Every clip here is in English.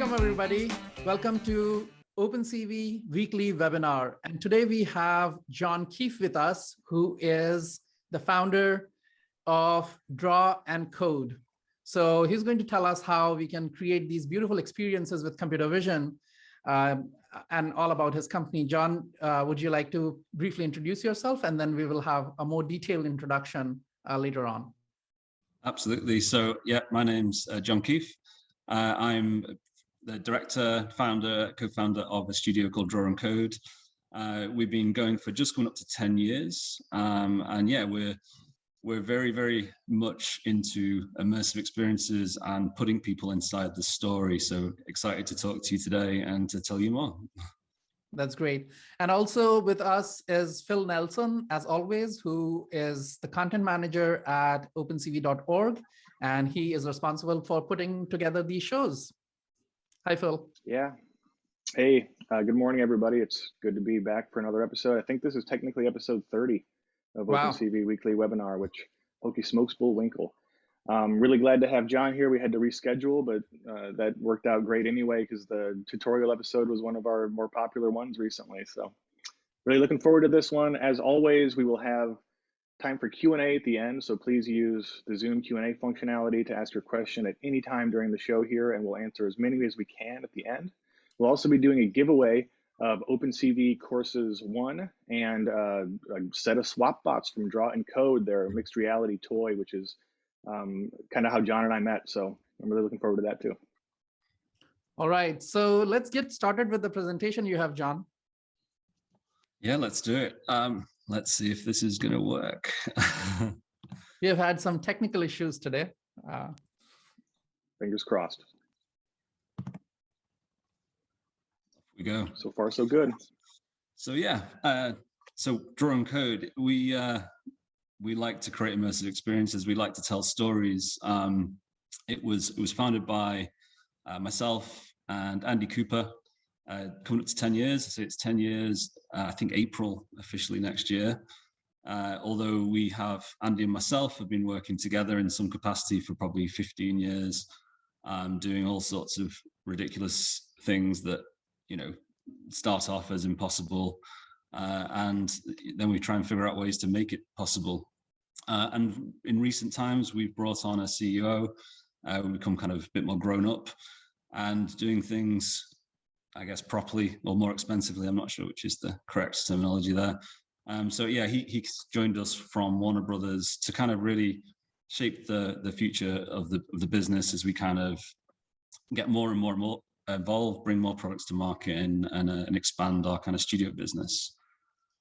Welcome, everybody. Welcome to OpenCV Weekly Webinar. And today we have John Keefe with us, who is the founder of Draw and Code. So he's going to tell us how we can create these beautiful experiences with computer vision and all about his company. John, would you like to briefly introduce yourself? And then we will have a more detailed introduction later on. Absolutely. So yeah, my name's John Keefe. I'm the director, founder, co-founder of a studio called Draw and Code. We've been going for just going up to 10 years. And yeah, we're very, very much into immersive experiences and putting people inside the story. So excited to talk to you today and to tell you more. That's great. And also with us is Phil Nelson, as always, who is the content manager at opencv.org. And he is responsible for putting together these shows. Hi, Phil. Yeah. Hey, good morning, everybody. It's good to be back for another episode. I think this is technically episode 30 of OpenCV Weekly Webinar, which Hokey Smokes Bullwinkle. Really glad to have John here. We had to reschedule, but that worked out great anyway because the tutorial episode was one of our more popular ones recently. So really looking forward to this one. As always, we will have time for Q&A at the end. So please use the Zoom Q&A functionality to ask your question at any time during the show here, and we'll answer as many as we can at the end. We'll also be doing a giveaway of OpenCV Courses 1 and a set of SwapBots from Draw and Code, their mixed reality toy, which is kind of how John and I met. So I'm really looking forward to that too. All right, so let's get started with the presentation you have, John. Yeah, let's do it. Let's see if this is going to work. We have had some technical issues today. Fingers crossed. We go. So far, so good. So yeah, so Draw and Code, we like to create immersive experiences. We like to tell stories. It was founded by myself and Andy Cooper, coming up to 10 years. So it's 10 years, I think April officially next year. Although we have, Andy and myself have been working together in some capacity for probably 15 years, doing all sorts of ridiculous things that, you know, start off as impossible. And then we try and figure out ways to make it possible. And in recent times, we've brought on a CEO, we've become kind of a bit more grown up and doing things, I guess, properly or more expensively. I'm not sure which is the correct terminology there. So yeah, he joined us from Warner Brothers to kind of really shape the future of the business as we kind of get more and more involved, bring more products to market and expand our kind of studio business.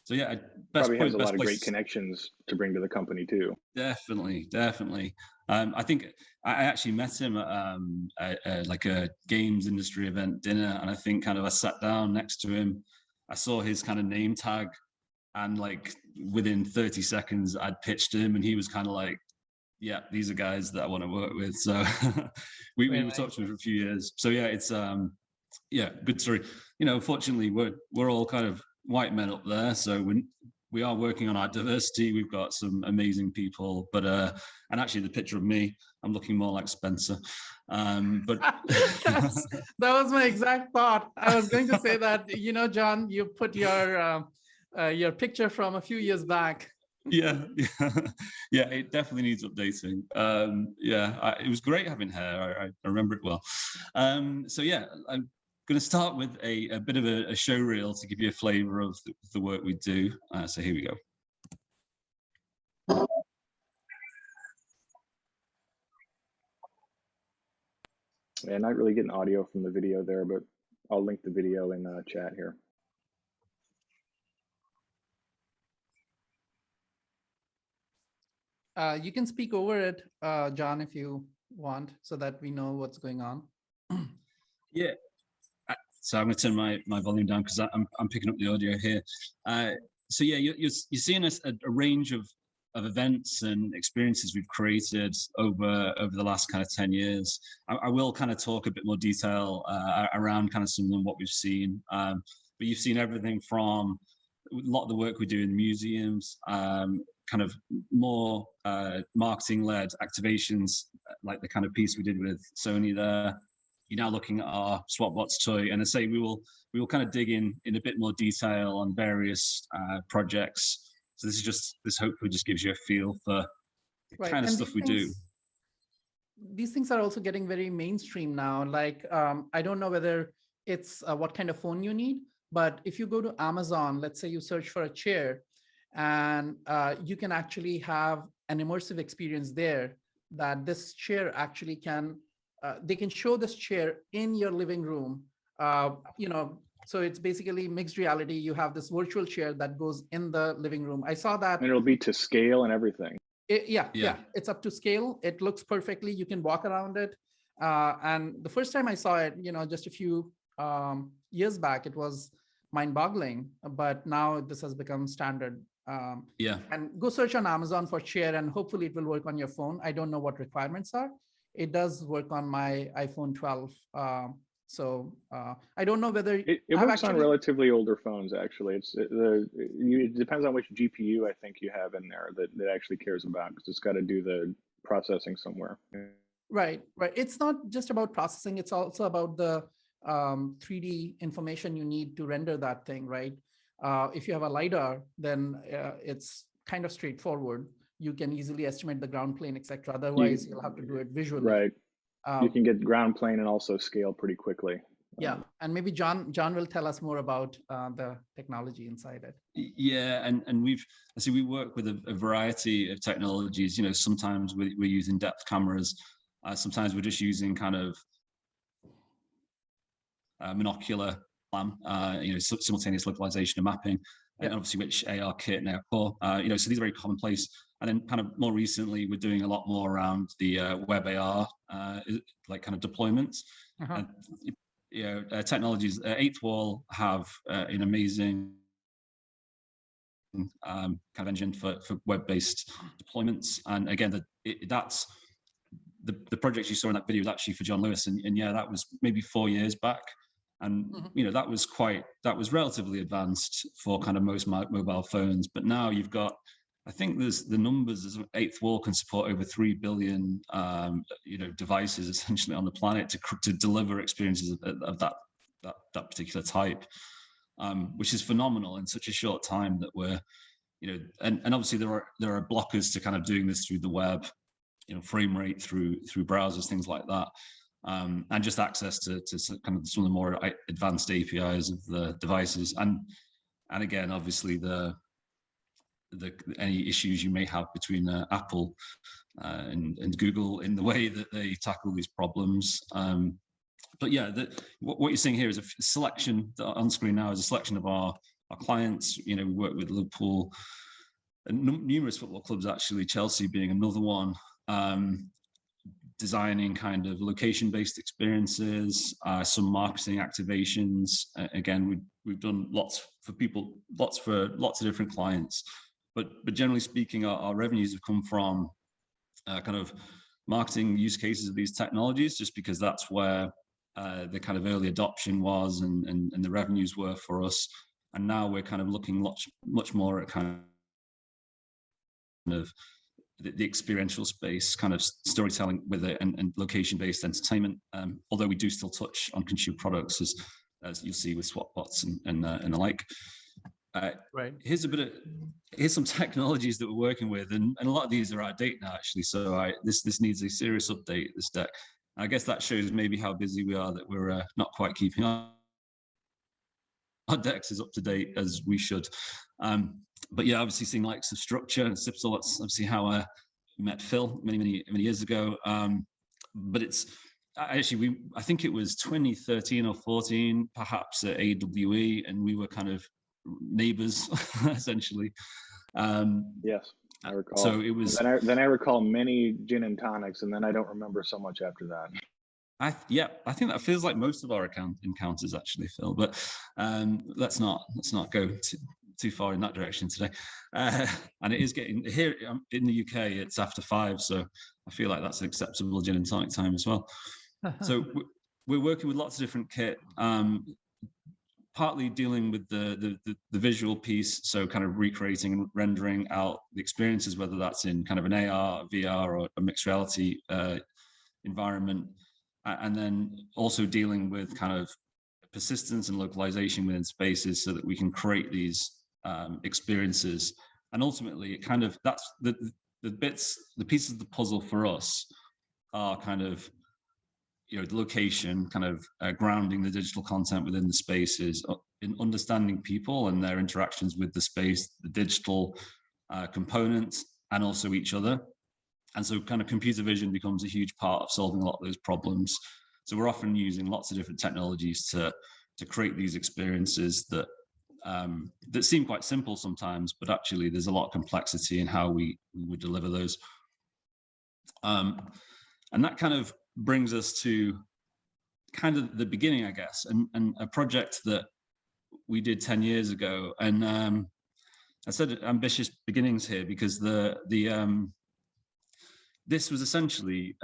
So yeah, probably has a lot of great connections to bring to the company too. Definitely. I think I actually met him at like a games industry event dinner, and I think kind of I sat down next to him. I saw his kind of name tag, and like within 30 seconds, I'd pitched him, and he was kind of like, "Yeah, these are guys that I want to work with." So we talked to him for a few years. So yeah, it's yeah, good story. You know, fortunately, we're all kind of white men up there, so we are working on our diversity. We've got some amazing people, but and actually the picture of me, I'm looking more like Spencer. But that was my exact thought. I was going to say that, you know, John, you put your picture from a few years back. Yeah, it definitely needs updating. It was great having hair. I remember it well. So yeah, I'm going to start with a bit of a show reel to give you a flavor of the work we do. So here we go. Yeah, not really getting audio from the video there, but I'll link the video in chat here. You can speak over it, John, if you want, so that we know what's going on. Yeah. So I'm going to turn my volume down because I'm picking up the audio here. So yeah, you're seeing a range of events and experiences we've created over the last kind of 10 years. I will kind of talk a bit more detail around kind of some of them, what we've seen. But you've seen everything from a lot of the work we do in museums, kind of more marketing-led activations, like the kind of piece we did with Sony there. you're now looking at our SwapBots toy, and I say we will kind of dig in a bit more detail on various projects. So this hopefully just gives you a feel for the kind of stuff we do. These things are also getting very mainstream now. Like, I don't know whether it's what kind of phone you need, but if you go to Amazon, let's say you search for a chair, and you can actually have an immersive experience there that this chair actually can, they can show this chair in your living room, so it's basically mixed reality. You have this virtual chair that goes in the living room. I saw that. And it'll be to scale and everything. Yeah, it's up to scale. It looks perfectly. You can walk around it. And the first time I saw it, just a few years back, it was mind-boggling. But now this has become standard. And go search on Amazon for chair, and hopefully it will work on your phone. I don't know what requirements are. It does work on my iPhone 12. So I don't know whether it works on relatively older phones. Actually, it depends on which GPU I think you have in there that actually cares about, because it's got to do the processing somewhere. Right. It's not just about processing; it's also about the 3D information you need to render that thing. Right. If you have a LiDAR, then it's kind of straightforward. You can easily estimate the ground plane, etc. Otherwise, you'll have to do it visually. Right. You can get ground plane and also scale pretty quickly. Yeah, and maybe John will tell us more about the technology inside it. Yeah, and we work with a variety of technologies. Sometimes we're using depth cameras. Sometimes we're just using kind of monocular lamp, simultaneous localization and mapping, and obviously which AR kit and AR core. So these are very commonplace. And then kind of more recently, we're doing a lot more around the web AR, like kind of deployments. Technologies. Eighth Wall have an amazing kind of engine for web-based deployments. And again, that's the project you saw in that video was actually for John Lewis, and yeah, that was maybe 4 years back. And that was relatively advanced for kind of most mobile phones. But now you've got, I think there's the numbers as Eighth Wall can support over 3 billion, devices essentially on the planet to deliver experiences of that particular type, which is phenomenal in such a short time that we're, and obviously there are blockers to kind of doing this through the web, frame rate through browsers, things like that, and just access to kind of some of the more advanced APIs of the devices, and again, obviously any issues you may have between Apple and Google in the way that they tackle these problems. But yeah, what you're seeing here is a selection on screen now is a selection of our clients. We work with Liverpool and numerous football clubs, actually, Chelsea being another one, designing kind of location-based experiences, some marketing activations. Again, we've done lots for lots of different clients. But generally speaking, our revenues have come from kind of marketing use cases of these technologies, just because that's where the kind of early adoption was and the revenues were for us. And now we're kind of looking much more at kind of the experiential space, kind of storytelling with it, and location-based entertainment. Although we do still touch on consumer products, as you'll see with SwapBots and the like. Right. Here's some technologies that we're working with, and a lot of these are out of date now, actually. So this needs a serious update, this deck. I guess that shows maybe how busy we are, that we're not quite keeping our decks as up to date as we should. But yeah, obviously seeing likes of Structure and Sipsol, that's obviously how we met Phil many years ago. But it's actually, I think it was 2013 or 14, perhaps at AWE, and we were kind of neighbors essentially. Yes, I recall. So it was. Then I recall many gin and tonics, and then I don't remember so much after that. I think that feels like most of our encounters, actually, Phil. But let's not go too far in that direction today. And it is getting here in the UK. It's after 5, so I feel like that's an acceptable gin and tonic time as well. So we're working with lots of different kit. Partly dealing with the visual piece, so kind of recreating and rendering out the experiences, whether that's in kind of an AR, VR, or a mixed reality environment. and then also dealing with kind of persistence and localization within spaces so that we can create these experiences. And ultimately, it kind of, that's the pieces of the puzzle for us are kind of, the location, kind of grounding the digital content within the spaces, in understanding people and their interactions with the space, the digital components, and also each other. And so kind of computer vision becomes a huge part of solving a lot of those problems. So we're often using lots of different technologies to create these experiences that that seem quite simple sometimes, but actually there's a lot of complexity in how we would deliver those. And that kind of brings us to kind of the beginning, I guess, and a project that we did 10 years ago. And I said ambitious beginnings here because this was essentially,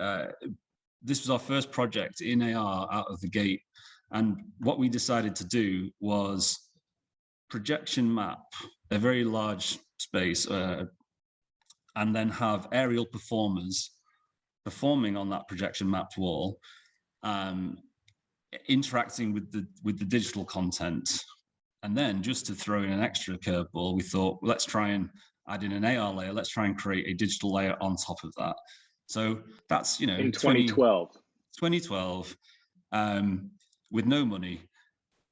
this was our first project in AR out of the gate. And what we decided to do was projection map a very large space and then have aerial performers performing on that projection mapped wall, interacting with the digital content. And then just to throw in an extra curveball, we thought, well, let's try and add in an AR layer. Let's try and create a digital layer on top of that. So that's, in 2012. 2012, with no money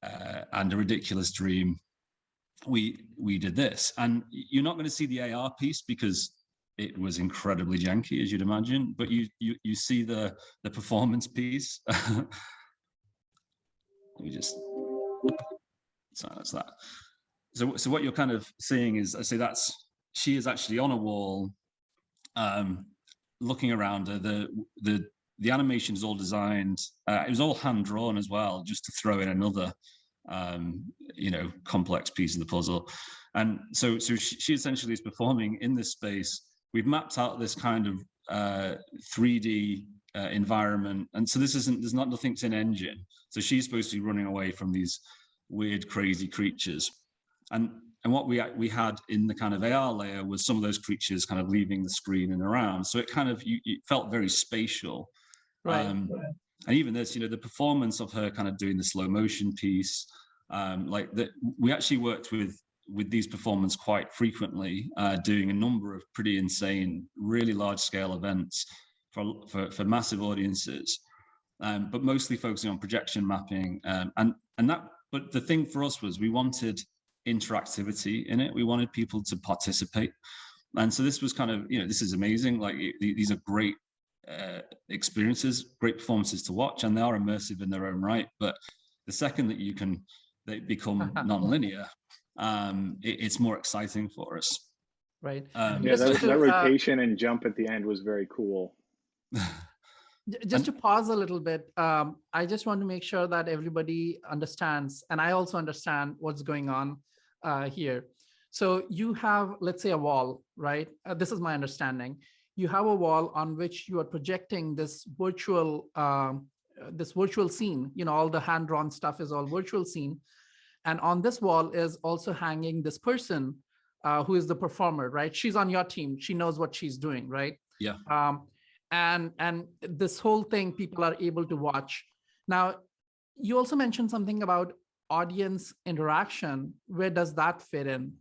and a ridiculous dream, we did this. And you're not going to see the AR piece because it was incredibly janky, as you'd imagine, but you see the performance piece. Let me just silence that. So what you're kind of seeing is, I say she is actually on a wall, looking around her. The animation is all designed. It was all hand drawn as well, just to throw in another, complex piece of the puzzle. And so she essentially is performing in this space. We've mapped out this kind of 3D environment, and so there's nothing's in engine. So she's supposed to be running away from these weird, crazy creatures, and what we had in the kind of AR layer was some of those creatures kind of leaving the screen and around. So it kind of it felt very spatial, right? And even this, the performance of her kind of doing the slow motion piece, like that, we actually worked with these performers quite frequently, doing a number of pretty insane, really large scale events for massive audiences, but mostly focusing on projection mapping. But the thing for us was we wanted interactivity in it. We wanted people to participate. And so this was kind of, this is amazing. Like these are great experiences, great performances to watch, and they are immersive in their own right. But the second that they become non-linear, it's more exciting for us. Right. That rotation and jump at the end was very cool. Just to pause a little bit, I just want to make sure that everybody understands, and I also understand what's going on here. So you have, let's say, a wall, right? This is my understanding. You have a wall on which you are projecting this virtual scene. All the hand-drawn stuff is all virtual scene. And on this wall is also hanging this person who is the performer, right? She's on your team. She knows what she's doing, right? Yeah. And this whole thing people are able to watch. Now, you also mentioned something about audience interaction. Where does that fit in?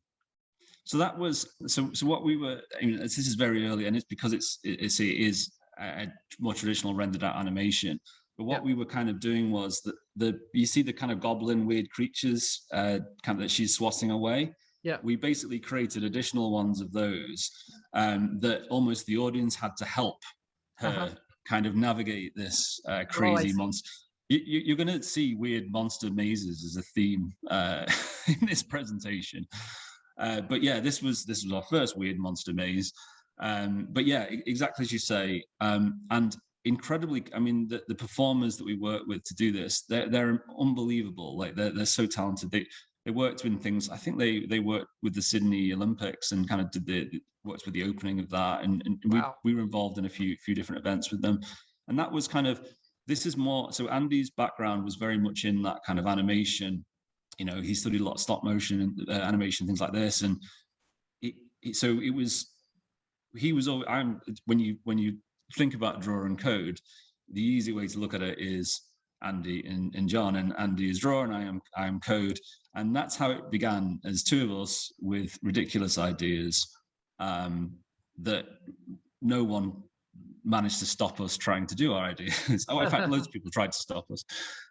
So that was so what we were. This is very early, and it's because it is a more traditional rendered out animation. But what we were kind of doing was that you see the kind of goblin weird creatures kind of that she's swatting away. Yeah. We basically created additional ones of those that almost the audience had to help her kind of navigate this crazy monster. You're going to see weird monster mazes as a theme in this presentation. But yeah, this was our first weird monster maze. But yeah, exactly as you say. And incredibly, the performers that we work with to do this, they're unbelievable. Like they're so talented. They worked in things. I think they worked with the Sydney Olympics and kind of worked with the opening of that. And wow. we were involved in a few different events with them. And that was kind of, this is more, so Andy's background was very much in that kind of animation. He studied a lot of stop motion and animation, things like this. And when you think about draw and code, the easy way to look at it is Andy and John, and Andy is draw and I am code. And that's how it began, as two of us with ridiculous ideas that no one managed to stop us trying to do our ideas. Oh, in fact, loads of people tried to stop us.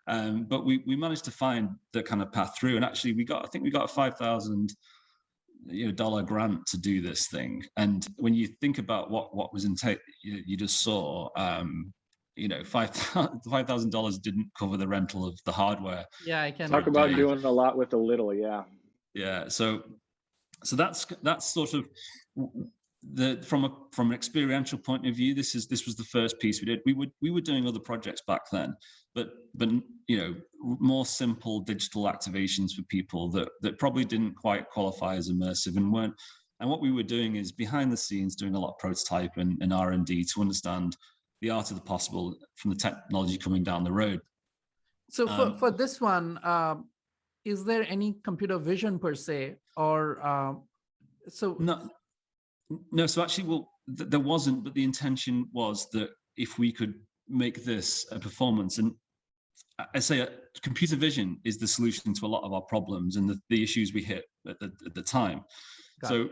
But we managed to find the kind of path through. And actually I think we got a $5,000 grant to do this thing. And when you think about what was in you just saw, $5,000 didn't cover the rental of the hardware. Yeah, I can talk about doing a lot with a little. Yeah. So that's sort of from an experiential point of view. This was the first piece we did. We were doing other projects back then, but more simple digital activations for people that probably didn't quite qualify as immersive and weren't. And what we were doing is behind the scenes doing a lot of prototype and R&D to understand the art of the possible from the technology coming down the road. So for this one, is there any computer vision per se, or so? No. So actually, there wasn't, but the intention was that if we could make this a performance, and I say computer vision is the solution to a lot of our problems and the issues we hit at the time. So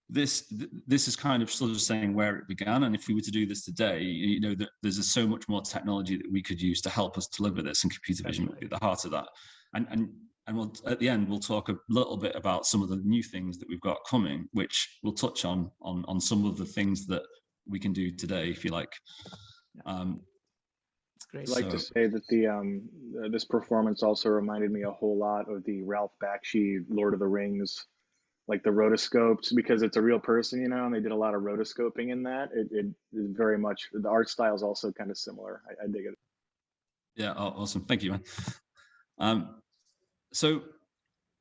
this is kind of sort of saying where it began, and if we were to do this today, that there's so much more technology that we could use to help us deliver this, and computer vision would be at the heart of that. And we'll, at the end, we'll talk a little bit about some of the new things that we've got coming, which we'll touch on some of the things that we can do today, if you like. That's great. I'd like to say that the this performance also reminded me a whole lot of the Ralph Bakshi Lord of the Rings, like the rotoscopes, because it's a real person, and they did a lot of rotoscoping in that. It is very much, the art style is also kind of similar. I dig it. Yeah, awesome. Thank you, man. So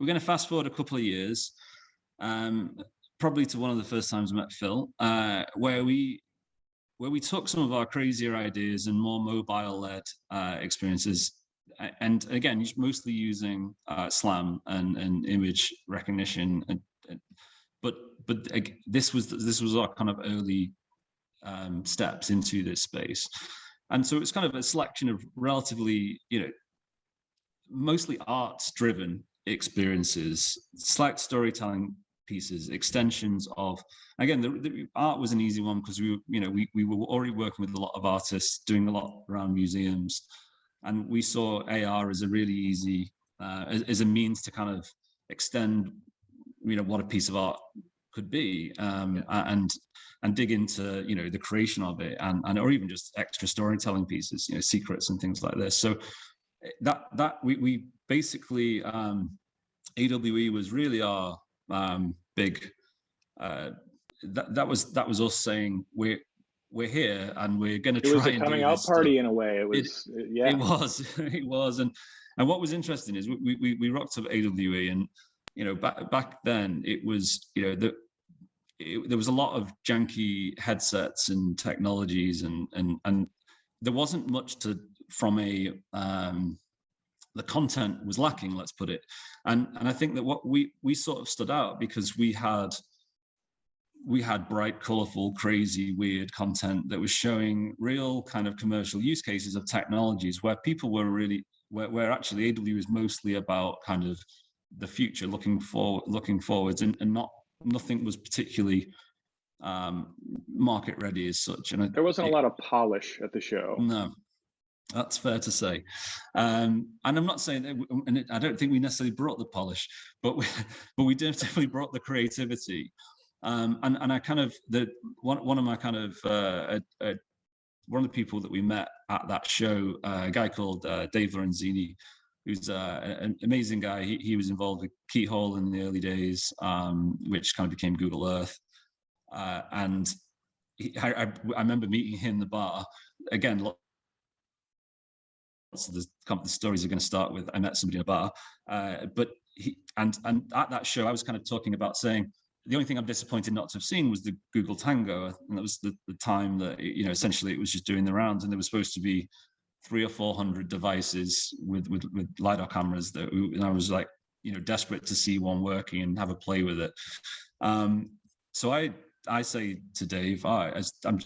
we're going to fast forward a couple of years, probably to one of the first times I met Phil, where we took some of our crazier ideas and more mobile-led experiences, and again, mostly using SLAM and image recognition, but this was our kind of early steps into this space, and so it's kind of a selection of relatively, mostly arts-driven experiences, slight storytelling pieces, extensions of, again, the art was an easy one because we were already working with a lot of artists, doing a lot around museums, and we saw AR as a really easy, as a means to kind of extend, what a piece of art could be, and dig into, the creation of it, and or even just extra storytelling pieces, secrets and things like this. So that we basically, AWE was really our big, that was us saying we're here and we're going to try. It was a coming out party in a way. It was. It was, and what was interesting is we rocked up AWE, and back then it was, there was a lot of janky headsets and technologies, and there wasn't much from a the content was lacking, let's put it, and I think that what we sort of stood out because we had bright, colorful, crazy, weird content that was showing real kind of commercial use cases of technologies where people were really, where actually AW was mostly about kind of the future, looking forwards, and nothing was particularly market ready as such. And there wasn't a lot of polish at the show. No, that's fair to say. And I'm not saying that, and I don't think we necessarily brought the polish, but we definitely brought the creativity. And I kind of, one of my kind of one of the people that we met at that show, a guy called Dave Lorenzini, who's an amazing guy. He was involved with Keyhole in the early days, which kind of became Google Earth. And I remember meeting him in the bar. Again, lots of the stories are going to start with, I met somebody in a bar. But and at that show, I was kind of talking about saying, the only thing I'm disappointed not to have seen was the Google Tango, and that was the time that, essentially it was just doing the rounds, and there was supposed to be 300 or 400 devices with LiDAR cameras and I was like, desperate to see one working and have a play with it. So I say to Dave, I'm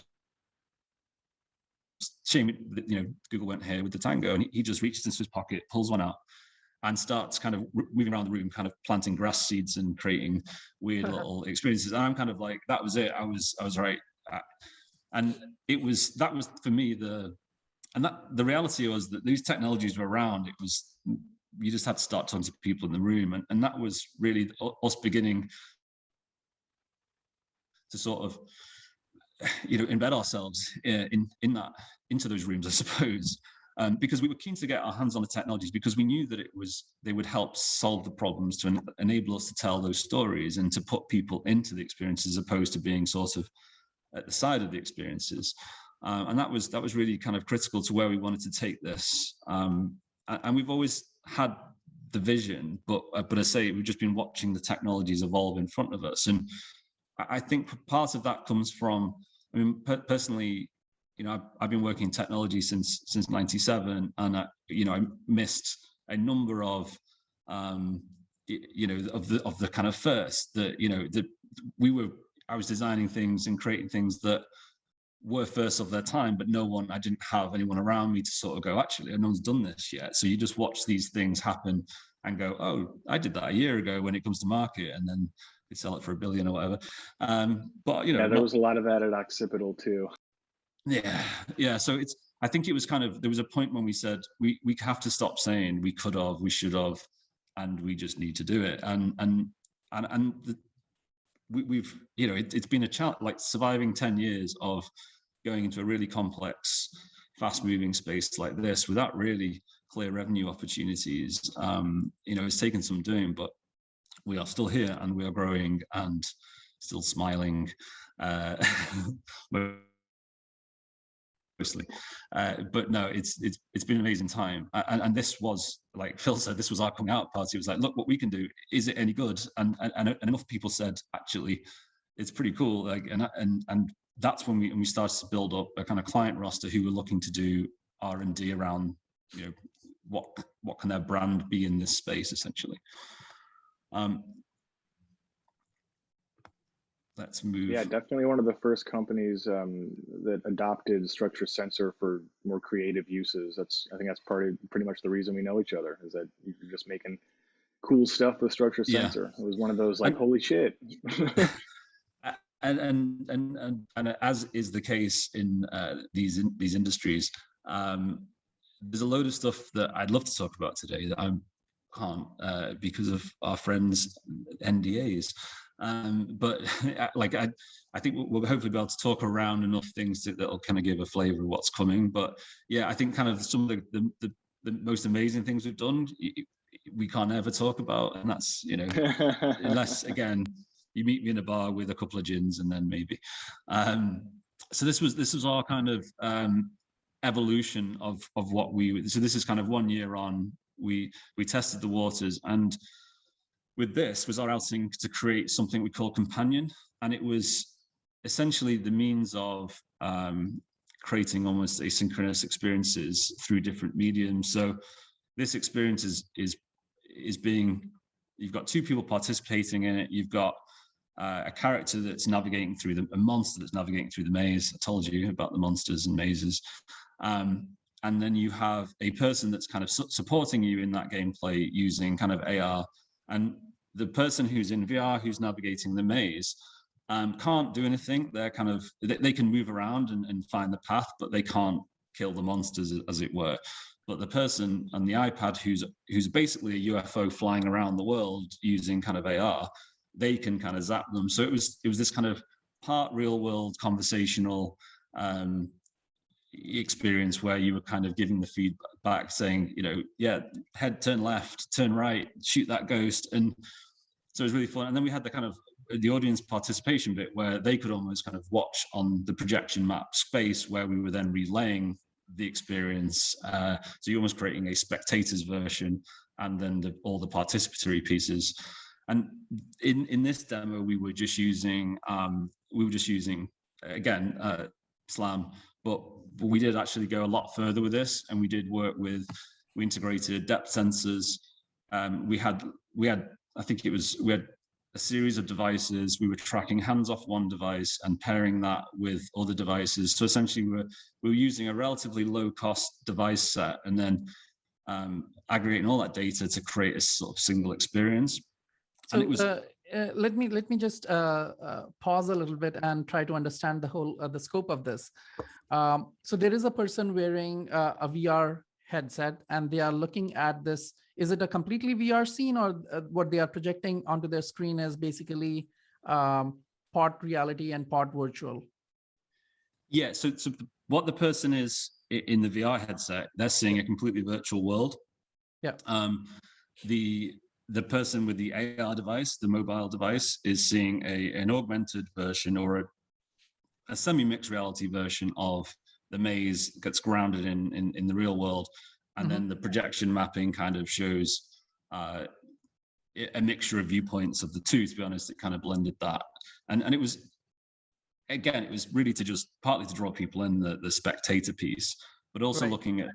shame, Google went here with the Tango, and he just reaches into his pocket, pulls one out, and starts kind of moving around the room, kind of planting grass seeds and creating weird little experiences. And I'm kind of like, that was it. I was right. And that was for me the reality was that these technologies were around. You just had to start talking to people in the room. And that was really us beginning to sort of, embed ourselves into those rooms, I suppose. Because we were keen to get our hands on the technologies, because we knew that they would help solve the problems, to enable us to tell those stories and to put people into the experiences, as opposed to being sort of at the side of the experiences. And that was really kind of critical to where we wanted to take this. And we've always had the vision, but I say we've just been watching the technologies evolve in front of us. And I think part of that comes from, personally, I've been working in technology since '97, and I missed a number of of the kind of first that I was designing things and creating things that were first of their time, but I didn't have anyone around me to sort of go, actually, no one's done this yet. So you just watch these things happen and go, oh, I did that a year ago when it comes to market, and then they sell it for $1 billion or whatever. But there was a lot of that at Occipital too. Yeah. So I think it was kind of, there was a point when we said we have to stop saying we could have, we should have, and we just need to do it. We've it's been a challenge, like surviving 10 years of going into a really complex, fast-moving space like this without really clear revenue opportunities. It's taken some doing, but we are still here and we are growing and still smiling. Mostly, but no, it's been an amazing time, and this was, like Phil said, this was our coming out party. It was like, look what we can do. Is it any good? And enough people said, actually, it's pretty cool. Like, and that's when we started to build up a kind of client roster who were looking to do R&D around, what can their brand be in this space, essentially. Let's move. Yeah, definitely one of the first companies that adopted structure sensor for more creative uses. I think that's pretty much the reason we know each other, is that you're just making cool stuff with structure sensor. It was one of those like, holy shit. and as is the case in these industries, there's a load of stuff that I'd love to talk about today that I can't because of our friends' NDAs. But like I think we'll hopefully be able to talk around enough things that'll kind of give a flavor of what's coming. But yeah, I think kind of some of the most amazing things we've done we can't ever talk about, and that's unless again you meet me in a bar with a couple of gins and then maybe. So this was our kind of evolution of what so this is kind of 1 year on. We tested the waters, and with this was our outing to create something we call Companion, and it was essentially the means of creating almost asynchronous experiences through different mediums. So this experience is being, you've got two people participating in it. You've got a character that's navigating through a monster that's navigating through the maze. I told you about the monsters and mazes. And then you have a person that's kind of supporting you in that gameplay using kind of AR. And the person who's in VR, who's navigating the maze, can't do anything. They're kind of, they can move around and find the path, but they can't kill the monsters, as it were. But the person on the iPad who's basically a UFO flying around the world using kind of AR, they can kind of zap them. So it was this kind of part real world conversational experience where you were kind of giving the feedback, saying, yeah, head, turn left, turn right, shoot that ghost. And so it was really fun. And then we had the kind of the audience participation bit where they could almost kind of watch on the projection map space where we were then relaying the experience. So you're almost creating a spectator's version and then all the participatory pieces. And in this demo, we were just using again, SLAM, but we did actually go a lot further with this, and we integrated depth sensors. We had a series of devices. We were tracking hands off one device and pairing that with other devices. So essentially, we were using a relatively low cost device set and then aggregating all that data to create a sort of single experience. So let me just pause a little bit and try to understand the whole the scope of this. So there is a person wearing a VR headset and they are looking at this. Is it a completely VR scene, or what they are projecting onto their screen is basically part reality and part virtual? Yeah, so what the person is in the VR headset, they're seeing a completely virtual world. Yeah. The person with the AR device, the mobile device, is seeing an augmented version or a semi-mixed reality version of the maze that's grounded in the real world. And then the projection mapping kind of shows a mixture of viewpoints of the two. To be honest, it kind of blended that. And it was, again, it was really to just partly to draw people in, the spectator piece, but also looking at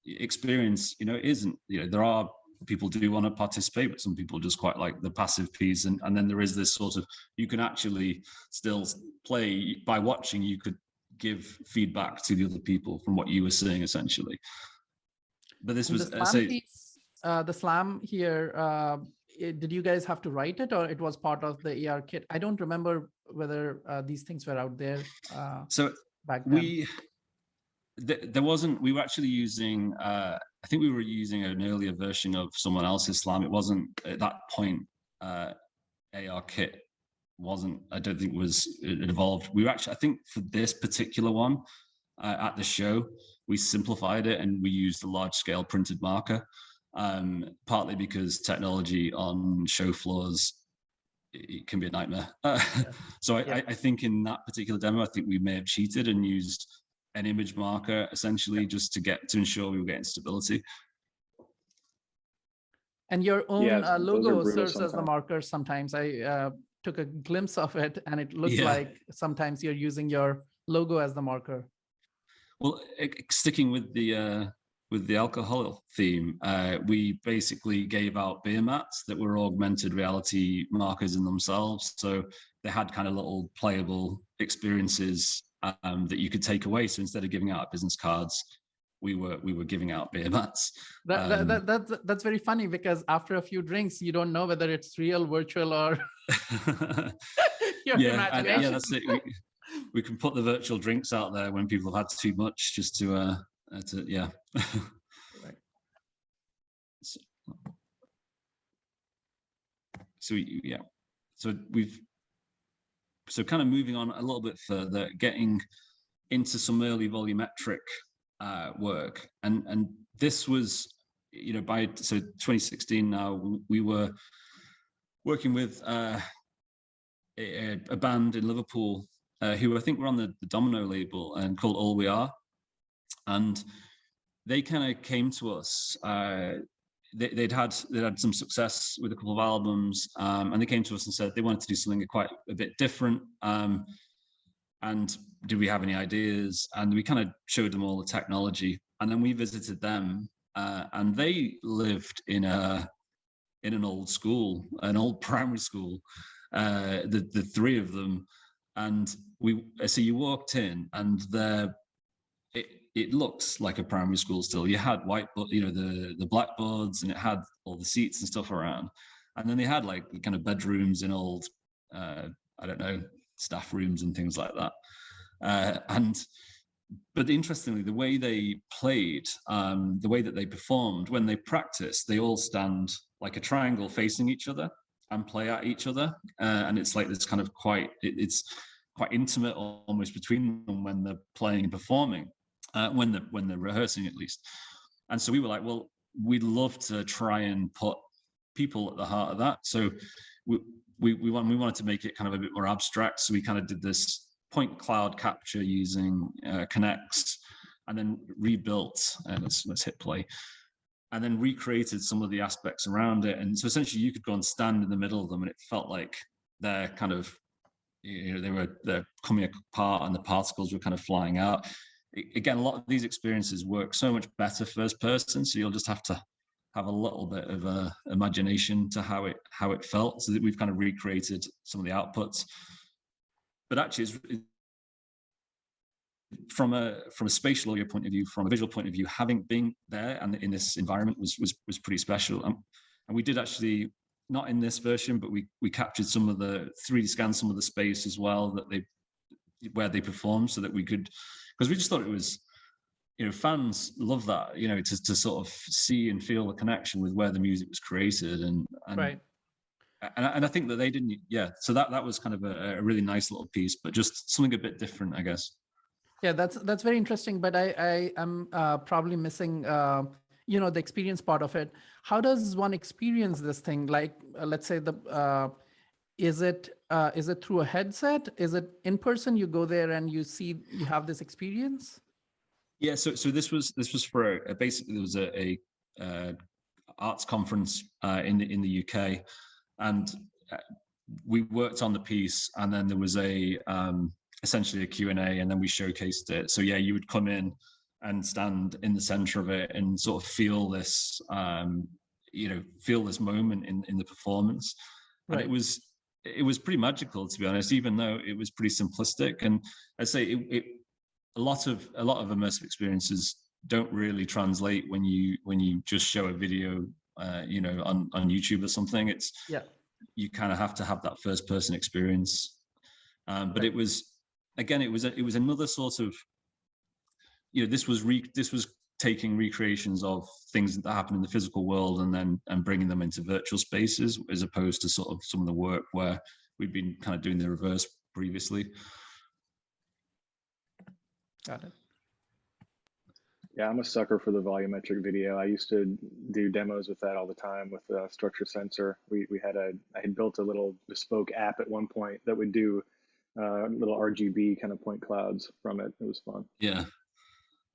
experience. You know, it isn't, you know, there are people do want to participate, but some people just quite like the passive piece. And then there is this sort of, you can actually still play by watching, you could give feedback to the other people from what you were seeing essentially. But this was the SLAM here. Did you guys have to write it, or it was part of the AR kit? I don't remember whether these things were out there. So back then. There wasn't. We were actually using. I think we were using an earlier version of someone else's SLAM. It wasn't at that point. AR kit wasn't. I don't think it evolved. We were actually. I think for this particular one at the show, we simplified it and we used a large scale printed marker. Partly because technology on show floors, it can be a nightmare. So I think in that particular demo, I think we may have cheated and used an image marker essentially just to ensure we were getting stability. And your own logo serves as the marker sometimes. I took a glimpse of it and it looked like sometimes you're using your logo as the marker. Well, sticking with the alcohol theme, we basically gave out beer mats that were augmented reality markers in themselves. So they had kind of little playable experiences that you could take away. So instead of giving out business cards, we were giving out beer mats. That's very funny, because after a few drinks, you don't know whether it's real, virtual, or your imagination. Yeah, that's it. We can put the virtual drinks out there when people have had too much, just to yeah. Right. So kind of moving on a little bit further, getting into some early volumetric work, and this was, you know, by 2016 now, we were working with a band in Liverpool who I think were on the Domino label and called All We Are. And they kind of came to us. They'd had some success with a couple of albums, and they came to us and said they wanted to do something quite a bit different. And did we have any ideas? And we kind of showed them all the technology. And then we visited them, and they lived in an old school, an old primary school. The three of them, and so you walked in, and it looks like a primary school still. You had the blackboards, and it had all the seats and stuff around. And then they had like kind of bedrooms in old, I don't know, staff rooms and things like that. But interestingly, the way they played, the way that they performed, when they practiced, they all stand like a triangle facing each other and play at each other. And it's like this kind of it's quite intimate almost between them when they're playing and performing. When they're rehearsing at least. And so we were like, well, we'd love to try and put people at the heart of that. So we wanted to make it kind of a bit more abstract. So we kind of did this point cloud capture using Connects, and then rebuilt, and let's hit play, and then recreated some of the aspects around it. And so essentially you could go and stand in the middle of them, and it felt like they're kind of, you know, they're coming apart and the particles were kind of flying out. Again, a lot of these experiences work so much better first person, so you'll just have to have a little bit of imagination to how it felt, so that we've kind of recreated some of the outputs. But actually, from a spatial audio point of view, from a visual point of view, having been there and in this environment was pretty special. And we did actually, not in this version, but we captured some of the 3D scanned some of the space as well where they performed, so that we could, because we just thought it was, fans love that, to sort of see and feel the connection with where the music was created, and right. And I think that they didn't, so that was kind of a really nice little piece, but just something a bit different, I guess. Yeah, that's very interesting, but I am probably missing, the experience part of it. How does one experience this thing? Like, let's say is it through a headset? Is it in person? You go there and you have this experience? Yeah, so this was for basically, there was a arts conference in the UK, and we worked on the piece, and then there was essentially a Q&A, and then we showcased it. So yeah, you would come in and stand in the center of it and sort of feel this feel this moment in the performance. Right. And it was pretty magical, to be honest, even though it was pretty simplistic. And I'd say a lot of immersive experiences don't really translate when you just show a video on YouTube or something. It's you kind of have to have that first person experience. But it was, again, it was another sort of, this was taking recreations of things that happen in the physical world and bringing them into virtual spaces, as opposed to sort of some of the work where we'd been kind of doing the reverse previously. Got it. Yeah, I'm a sucker for the volumetric video. I used to do demos with that all the time with Structure Sensor. I had built a little bespoke app at one point that would do little RGB kind of point clouds from it. It was fun. Yeah.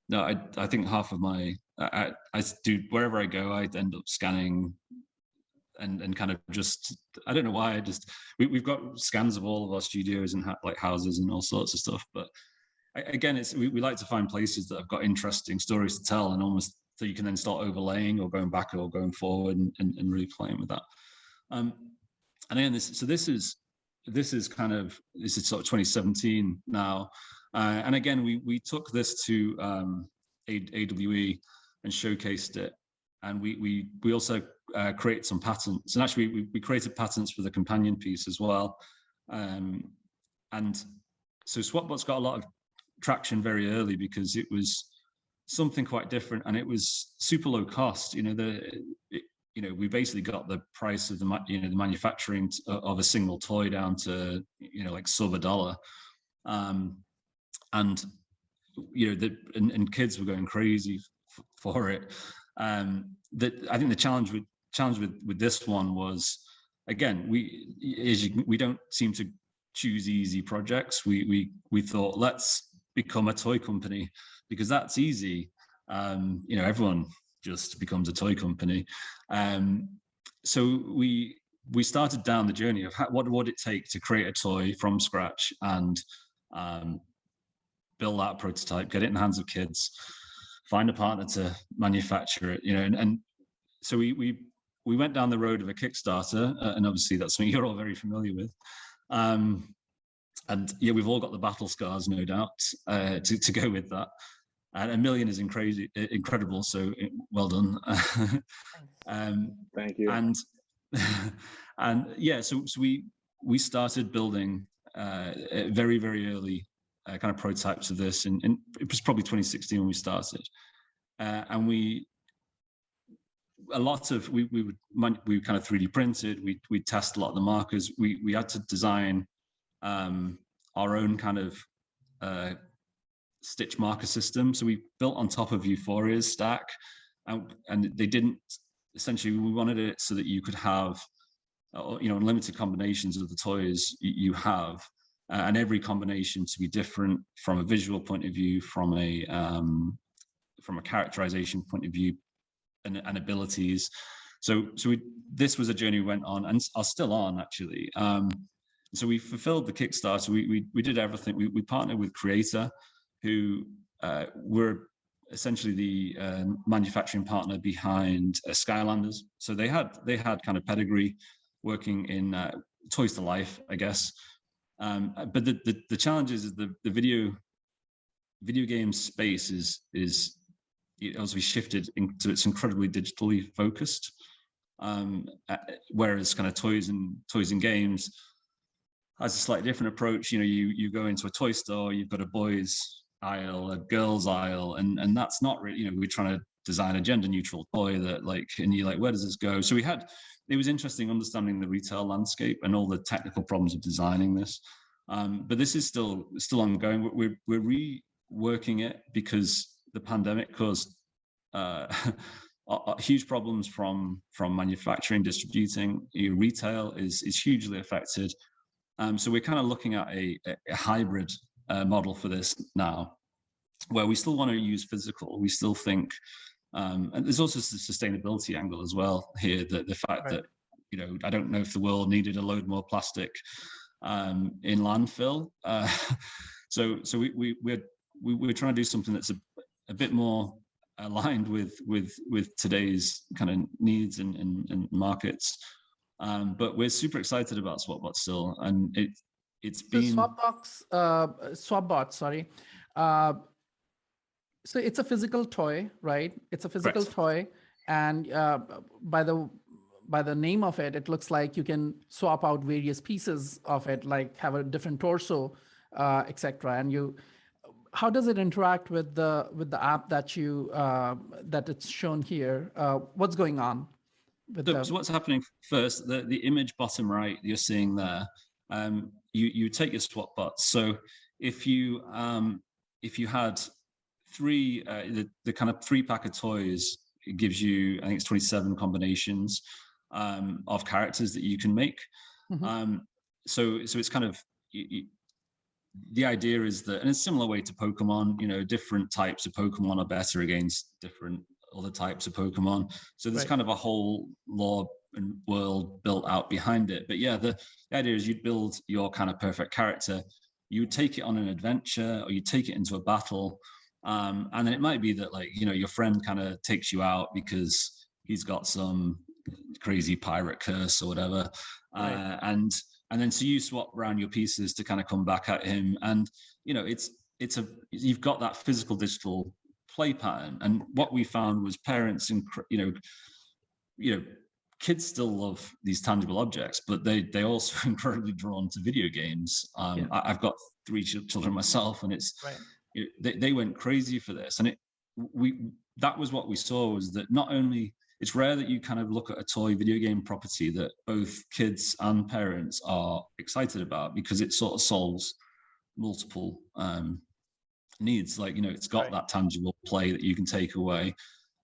No, I think half of I do, wherever I go, I end up scanning and kind of just, I don't know why, we've got scans of all of our studios and like houses and all sorts of stuff. But again, we like to find places that have got interesting stories to tell, and almost so you can then start overlaying or going back or going forward and really playing with that. And again, this is sort of 2017 now. And again, we took this to AWE and showcased it, and we also created some patents, and actually we created patents for the companion piece as well. And so SwapBots got a lot of traction very early because it was something quite different, and it was super low cost. We basically got the price of the manufacturing of a single toy down to like sub $1. And kids were going crazy for it. I think the challenge with this one was, again, we don't seem to choose easy projects. We thought, let's become a toy company, because that's easy. Everyone just becomes a toy company. So we started down the journey of what would it take to create a toy from scratch and build that prototype, get it in the hands of kids, find a partner to manufacture it, and so we went down the road of a Kickstarter, and obviously that's something you're all very familiar with. And yeah, we've all got the battle scars, no doubt, to go with that. And $1 million is incredible. So well done. Thank you. And yeah, so we started building very, very early kind of prototypes of this, and it was probably 2016 when we started. And we kind of 3D printed. We test a lot of the markers. We had to design our own kind of stitch marker system. So we built on top of Euphoria's stack, and they didn't, essentially, we wanted it so that you could have unlimited combinations of the toys you have, and every combination to be different from a visual point of view, from a characterization point of view, and abilities. So this was a journey we went on, and are still on, actually. So we fulfilled the Kickstarter. We did everything. We partnered with Creator, who were essentially the manufacturing partner behind Skylanders. So they had kind of pedigree working in Toys to Life, I guess. But the challenge is the video game space is as we shifted into, it's incredibly digitally focused, whereas kind of toys and games has a slightly different approach. You go into a toy store, you've got a boys aisle, a girls aisle, and that's not really, we're trying to design a gender neutral toy that and you're like, where does this go? So it was interesting understanding the retail landscape and all the technical problems of designing this. But this is still ongoing. We're reworking it because the pandemic caused huge problems from manufacturing, distributing. Retail is hugely affected. So we're kind of looking at a hybrid model for this now, where we still want to use physical. We still think, and there's also the sustainability angle as well here. The fact that I don't know if the world needed a load more plastic in landfill. So we're trying to do something that's a bit more aligned with today's kind of needs and markets. But we're super excited about SwapBots still, and it's been SwapBots. Sorry. So it's a physical toy, right? It's a physical toy, and by the name of it, it looks like you can swap out various pieces of it, like have a different torso, etc. And how does it interact with the app that it's shown here? What's going on? So what's happening first? The image bottom right you're seeing there. You take your SwapBots. So if you had the kind of 3-pack of toys, it gives you, I think it's 27 combinations of characters that you can make. Mm-hmm. So it's kind of the idea is that, and it's a similar way to Pokemon. Different types of Pokemon are better against different other types of Pokemon. So there's kind of a whole lore and world built out behind it. But yeah, the idea is you'd build your kind of perfect character. You would take it on an adventure, or you take it into a battle. And then it might be that your friend kind of takes you out because he's got some crazy pirate curse or whatever. Right. And then so you swap around your pieces to kind of come back at him. And, you've got that physical digital play pattern. And what we found was parents and, kids still love these tangible objects, but they also are incredibly drawn to video games. I've got 3 children myself, and it's, they went crazy for this. And that was what we saw, was that not only, it's rare that you kind of look at a toy video game property that both kids and parents are excited about, because it sort of solves multiple needs. It's got that tangible play that you can take away.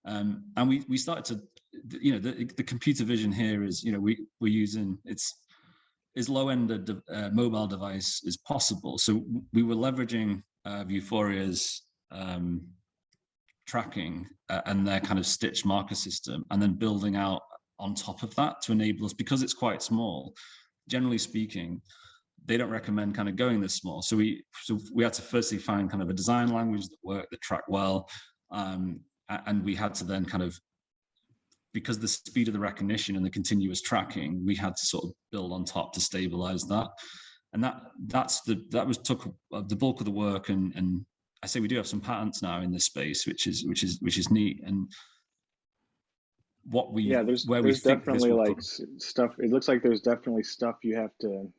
And we started to, the computer vision here is, we're using, it's as low-end a mobile device as possible. So we were leveraging Vueforia's tracking and their kind of stitch marker system, and then building out on top of that to enable us, because it's quite small, generally speaking, they don't recommend kind of going this small. So we had to firstly find kind of a design language that worked, that tracked well. And we had to then kind of, because the speed of the recognition and the continuous tracking, we had to sort of build on top to stabilize that. And that took the bulk of the work. And I say we do have some patents now in this space, which is neat. And there's definitely stuff. It looks like there's definitely stuff you have to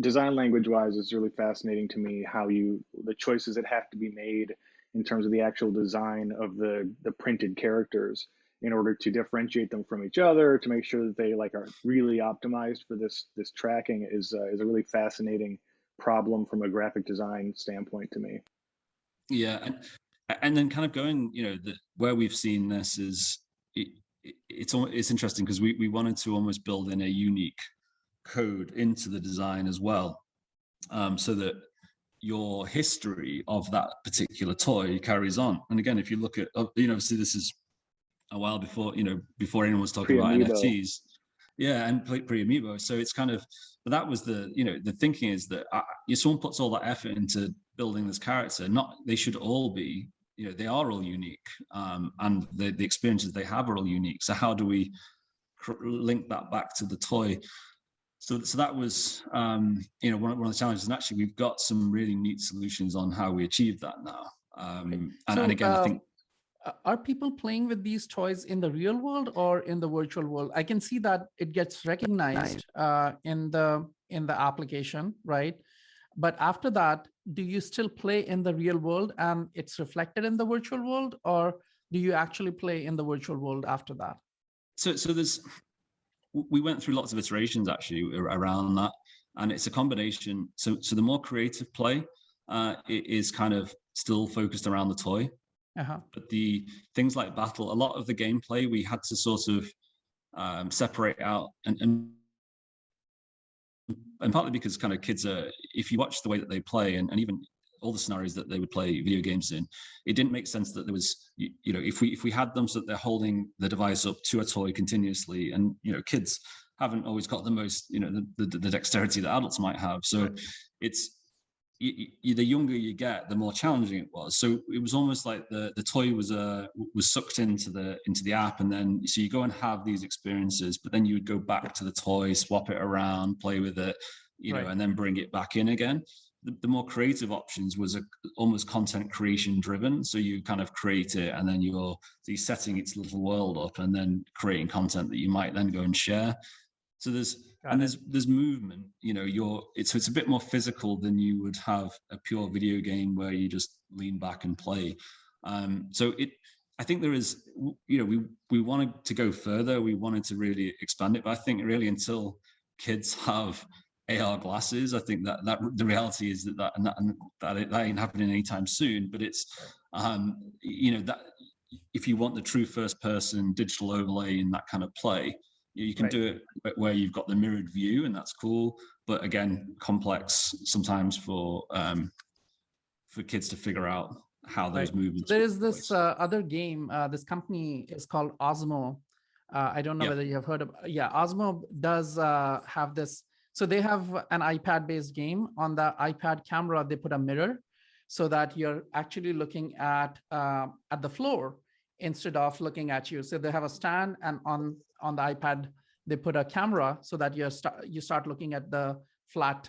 design language wise. Is really fascinating to me how the choices that have to be made in terms of the actual design of the printed characters in order to differentiate them from each other, to make sure that they are really optimized for this tracking is a really fascinating problem from a graphic design standpoint to me. Yeah, and then kind of going, where we've seen this is it's interesting, because we wanted to almost build in a unique code into the design as well, so that your history of that particular toy carries on. And again, if you look at, obviously this is a while before, before anyone was talking about NFTs. Yeah, and pre-Amiibo. So it's kind of, but that was the thinking is that someone puts all that effort into building this character, they should all be they are all unique, and the experiences they have are all unique. So how do we link that back to the toy? So that was one of the challenges, and actually we've got some really neat solutions on how we achieve that now. And again, I think, are people playing with these toys in the real world or in the virtual world? I can see that it gets recognized in the application, right? But after that, do you still play in the real world and it's reflected in the virtual world, or do you actually play in the virtual world after that? So we went through lots of iterations actually around that, and it's a combination. So the more creative play, it is kind of still focused around the toy. But the things like battle, a lot of the gameplay we had to sort of separate out, and partly because kind of kids are, if you watch the way that they play, and even all the scenarios that they would play video games in, it didn't make sense that there was, if we had them so that they're holding the device up to a toy continuously, and kids haven't always got the most, the dexterity that adults might have. So it's, the younger you get, the more challenging it was. So it was almost like the toy was sucked into the app, and then so you go and have these experiences, but then you would go back to the toy, swap it around, play with it, and then bring it back in again. The more creative options was almost content creation driven. So you kind of create it, and then you're setting its little world up, and then creating content that you might then go and share. So there's movement, it's a bit more physical than you would have a pure video game where you just lean back and play. I think there is, we wanted to go further. We wanted to really expand it, but I think really until kids have AR glasses, I think that the reality is that ain't happening anytime soon. But it's, that if you want the true first person digital overlay in that kind of play, you can do it where you've got the mirrored view, and that's cool. But again, complex sometimes for kids to figure out how those movements. There is this other game. This company is called Osmo. I don't know whether you have heard of. Yeah, Osmo does have this. So they have an iPad-based game. On the iPad camera, they put a mirror, so that you're actually looking at the floor instead of looking at you. So they have a stand, and on the iPad, they put a camera so that you start looking at the flat,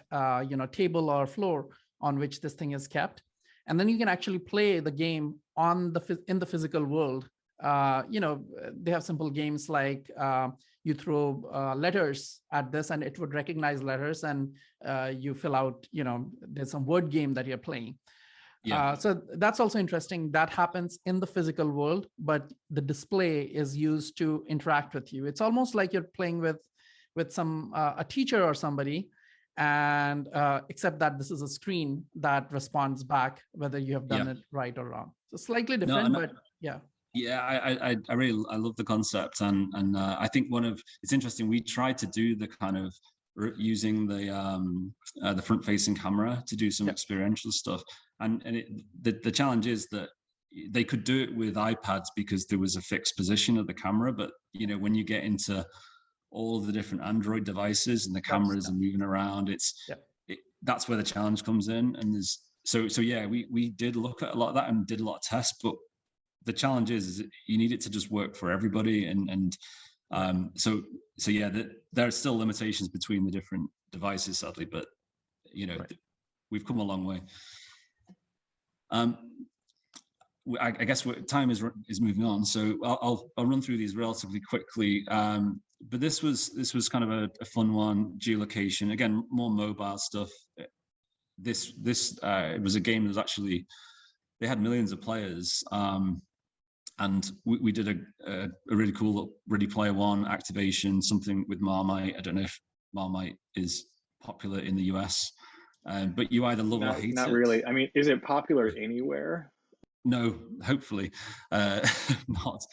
table or floor on which this thing is kept. And then you can actually play the game in the physical world. They have simple games like you throw letters at this and it would recognize letters, and you fill out, there's some word game that you're playing. So that's also interesting. That happens in the physical world, but the display is used to interact with you. It's almost like you're playing with some a teacher or somebody, and except that this is a screen that responds back whether you have done it right or wrong. So slightly different, but yeah. Yeah, I really love the concept, and I think it's interesting. We tried to do the kind of using the front-facing camera to do some experiential stuff, and the challenge is that they could do it with iPads because there was a fixed position of the camera, but when you get into all of the different Android devices and the cameras are moving around, that's where the challenge comes in. And we did look at a lot of that and did a lot of tests, but the challenge is you need it to just work for everybody, there are still limitations between the different devices, sadly, but we've come a long way. I guess time is moving on, so I'll run through these relatively quickly. But this was kind of a fun one. Geolocation, again, more mobile stuff. This it was a game that was actually, they had millions of players. And we did a really cool Ready Player One activation, something with Marmite. I don't know if Marmite is popular in the US, but you either love or hate it. Not really. I mean, is it popular anywhere? No, hopefully not.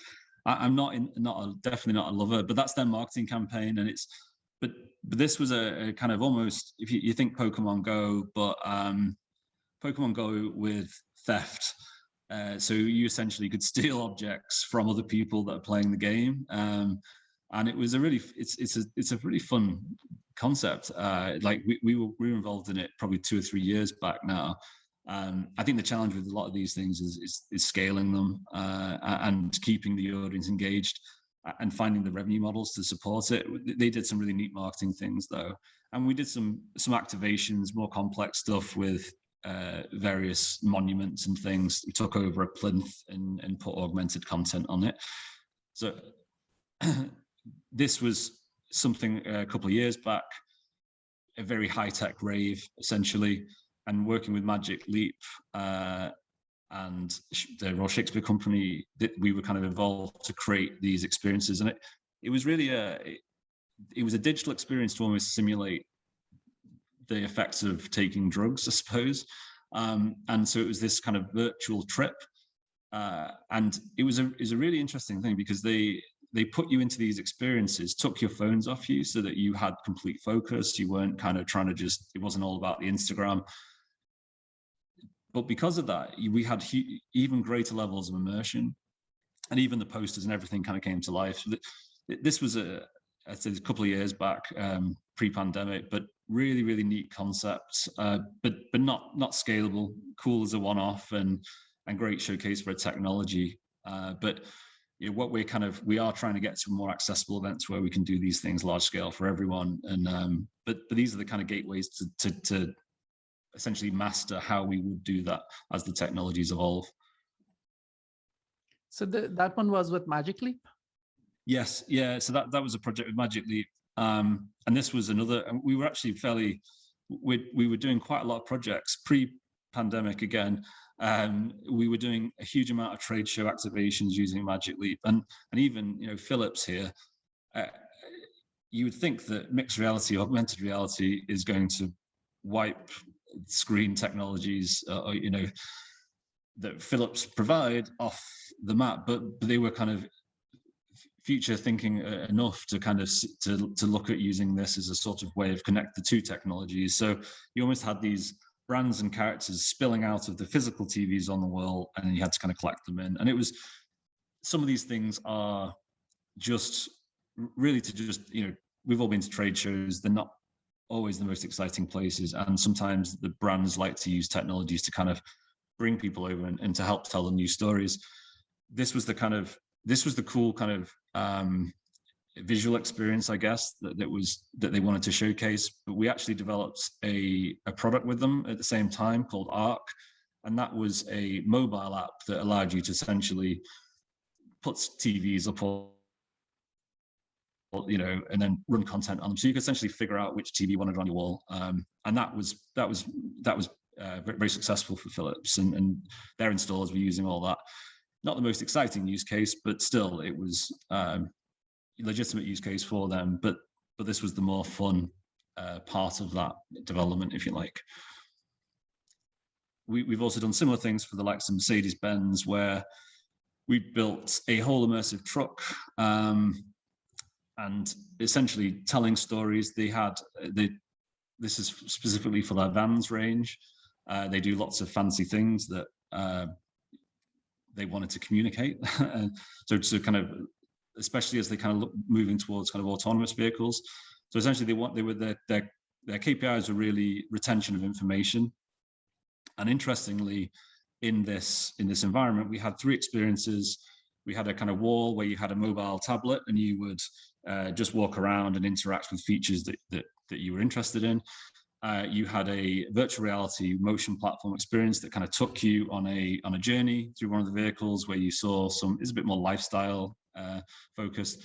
I'm definitely not a lover, but that's their marketing campaign, and but this was a kind of almost, if you think Pokemon Go, but Pokemon Go with theft. So you essentially could steal objects from other people that are playing the game, and it was it's a really fun concept. Like we were involved in it probably 2 or 3 years back now, I think the challenge with a lot of these things is scaling them and keeping the audience engaged and finding the revenue models to support it. They did some really neat marketing things though, and we did some activations, more complex stuff with various monuments and things. We took over a plinth and put augmented content on it. So this was something a couple of years back, a very high-tech rave essentially, and working with Magic Leap and the Royal Shakespeare Company, that we were kind of involved to create these experiences. And it was really it was a digital experience to almost simulate the effects of taking drugs, I suppose. And so it was this kind of virtual trip. And it was a really interesting thing because they put you into these experiences, took your phones off you so that you had complete focus. You weren't kind of trying to it wasn't all about the Instagram. But because of that, we had even greater levels of immersion, and even the posters and everything kind of came to life. This was I'd say a couple of years back, pre-pandemic, but really, really neat concepts, but not scalable, cool as a one-off, and great showcase for a technology. But you know, what we are trying to get to more accessible events where we can do these things large scale for everyone. And but these are the kind of gateways to essentially master how we would do that as the technologies evolve. So that one was with Magic Leap? Yes, yeah. So that was a project with Magic Leap, and this was another. And we were actually we were doing quite a lot of projects pre-pandemic again. We were doing a huge amount of trade show activations using Magic Leap, and even Philips here. You would think that mixed reality, augmented reality, is going to wipe screen technologies, that Philips provide off the map, but they were kind of future thinking enough to kind of to look at using this as a sort of way of connect the two technologies. So you almost had these brands and characters spilling out of the physical TVs on the wall, and then you had to kind of collect them in. And it was, some of these things are just really to just, we've all been to trade shows. They're not always the most exciting places. And sometimes the brands like to use technologies to kind of bring people over and to help tell them new stories. This was the cool kind of visual experience, I guess, that they wanted to showcase. But we actually developed a product with them at the same time called Arc, and that was a mobile app that allowed you to essentially put TVs up, and then run content on them. So you could essentially figure out which TV you wanted on your wall, and that was very successful for Philips, and their installers were using all that. Not the most exciting use case, but still, it was a legitimate use case for them. But this was the more fun part of that development, if you like. We've also done similar things for the likes of Mercedes-Benz, where we built a whole immersive truck, and essentially telling stories. This is specifically for their vans range. They do lots of fancy things that they wanted to communicate. So to kind of, especially as they kind of look moving towards kind of autonomous vehicles. So essentially their KPIs are really retention of information. And interestingly, in this environment, we had 3 experiences. We had a kind of wall where you had a mobile tablet, and you would just walk around and interact with features that you were interested in. You had a virtual reality motion platform experience that kind of took you on a journey through one of the vehicles, where you saw is a bit more lifestyle focused.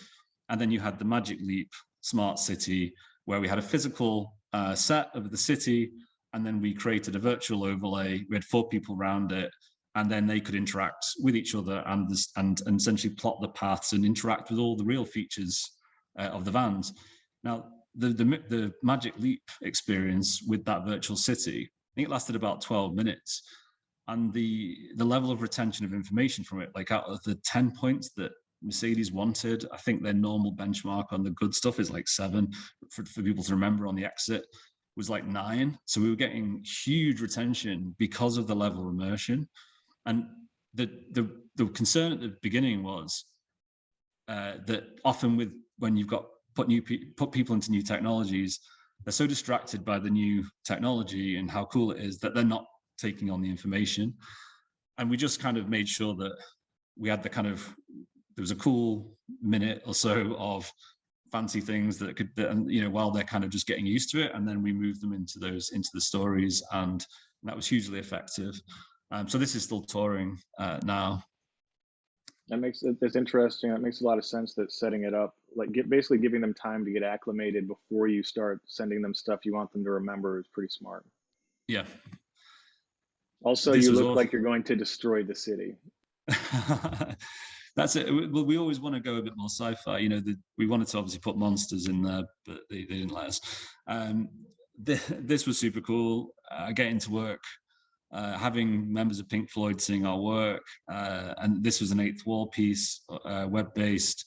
And then you had the Magic Leap Smart City, where we had a physical set of the city, and then we created a virtual overlay. We had 4 people around it, and then they could interact with each other and essentially plot the paths and interact with all the real features of the vans. Now, the Magic Leap experience with that virtual city, I think it lasted about 12 minutes. And the level of retention of information from it, like out of the 10 points that Mercedes wanted, I think their normal benchmark on the good stuff is like 7 for people to remember on the exit was like 9. So we were getting huge retention because of the level of immersion. And the concern at the beginning was that often when you've got put people into new technologies, they're so distracted by the new technology and how cool it is that they're not taking on the information. And we just kind of made sure that we had there was a cool minute or so of fancy things that while they're kind of just getting used to it, and then we moved them into the stories, and that was hugely effective. So this is still touring now. That's interesting. That makes a lot of sense, that setting it up, like basically giving them time to get acclimated before you start sending them stuff you want them to remember, is pretty smart. Yeah. Also, you look like you're going to destroy the city. That's it. Well, we always want to go a bit more sci-fi. We wanted to obviously put monsters in there, but they didn't let us. This was super cool. Getting to work, having members of Pink Floyd sing our work, and this was an eighth wall piece, web-based.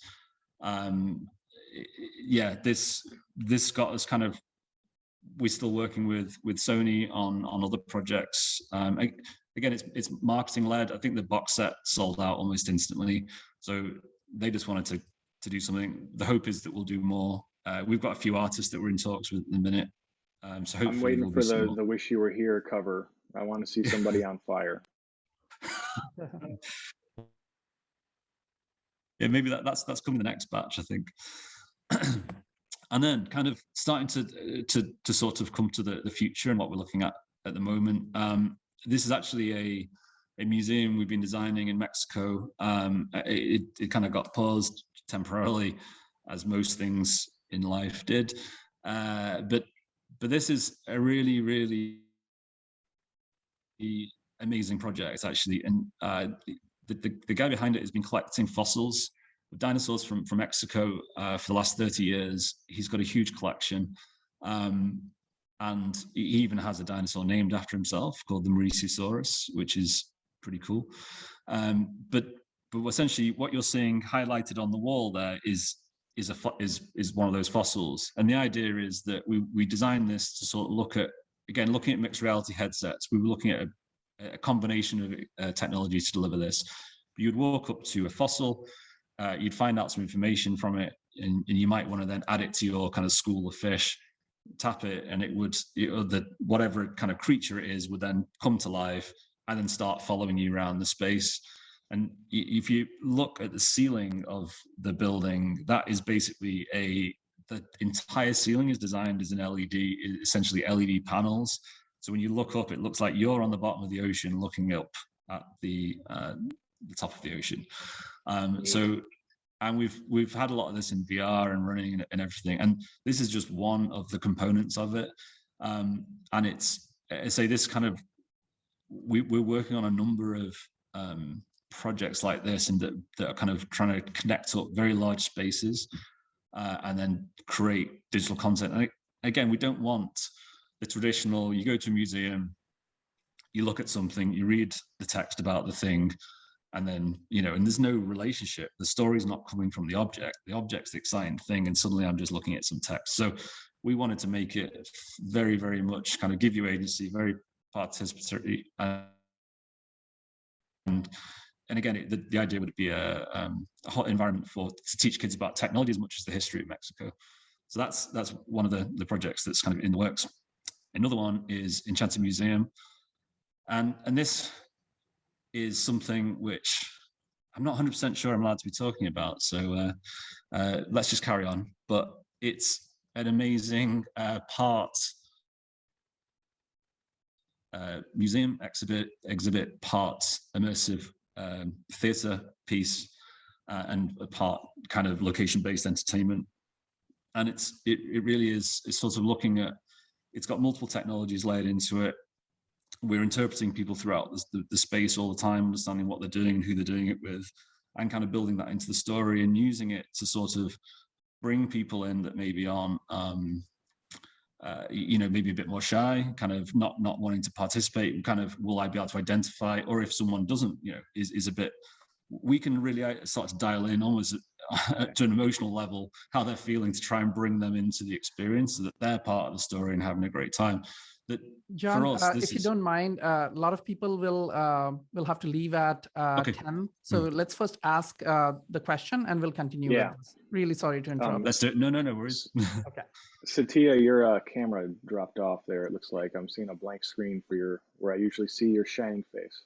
This got us kind of. We're still working with Sony on other projects. Again, it's marketing led. I think the box set sold out almost instantly, so they just wanted to do something. The hope is that we'll do more. We've got a few artists that we're in talks with in a minute. So hopefully I'm waiting for the "Wish You Were Here" cover. I want to see somebody on fire. Yeah, maybe that's coming the next batch, I think. And then kind of starting to sort of come to the future and what we're looking at the moment. This is actually a museum we've been designing in Mexico. It kind of got paused temporarily, as most things in life did. But this is a really, really amazing project, actually. And the guy behind it has been collecting fossils of dinosaurs from Mexico for the last 30 years. He's got a huge collection. And he even has a dinosaur named after himself called the Mauriciosaurus, which is pretty cool. But essentially, what you're seeing highlighted on the wall there is one of those fossils. And the idea is that we designed this to sort of looking at mixed reality headsets. We were looking at a combination of technology to deliver this. You'd walk up to a fossil, you'd find out some information from it, and you might want to then add it to your kind of school of fish. Tap it, and whatever kind of creature it is would then come to life and then start following you around the space. And if you look at the ceiling of the building, that is basically the entire ceiling is designed as an LED, essentially LED panels. So when you look up, it looks like you're on the bottom of the ocean looking up at the top of the ocean. And we've had a lot of this in VR and running and everything. And this is just one of the components of it. And it's, I say this kind of, we're working on a number of projects like this, and that are kind of trying to connect up very large spaces and then create digital content. And again, we don't want the traditional, you go to a museum, you look at something, you read the text about the thing, and then, and there's no relationship. The story's not coming from the object. The object's the exciting thing, and suddenly I'm just looking at some text. So we wanted to make it very, very much kind of give you agency, very participatory. And again, the idea would be a hot environment to teach kids about technology as much as the history of Mexico. So that's one of the projects that's kind of in the works. Another one is Enchanted Museum. And this is something which I'm not 100% sure I'm allowed to be talking about. So let's just carry on. But it's an amazing museum exhibit part immersive theatre piece and a part kind of location-based entertainment. And it really is, it's sort of looking at, it's got multiple technologies layered into it. We're interpreting people throughout the space all the time, understanding what they're doing and who they're doing it with, and kind of building that into the story and using it to sort of bring people in that maybe aren't, maybe a bit more shy, kind of not wanting to participate, kind of, will I be able to identify, or if someone doesn't, is a bit, we can really start to dial in almost to an emotional level, how they're feeling, to try and bring them into the experience so that they're part of the story and having a great time. that John, for us, if you don't mind, a lot of people will have to leave at okay. 10. So let's first ask the question and we'll continue Yeah. with this. Really sorry to interrupt. Let's do it. No worries. Okay. Satya, your camera dropped off there. It looks like I'm seeing a blank screen for where I usually see your shining face.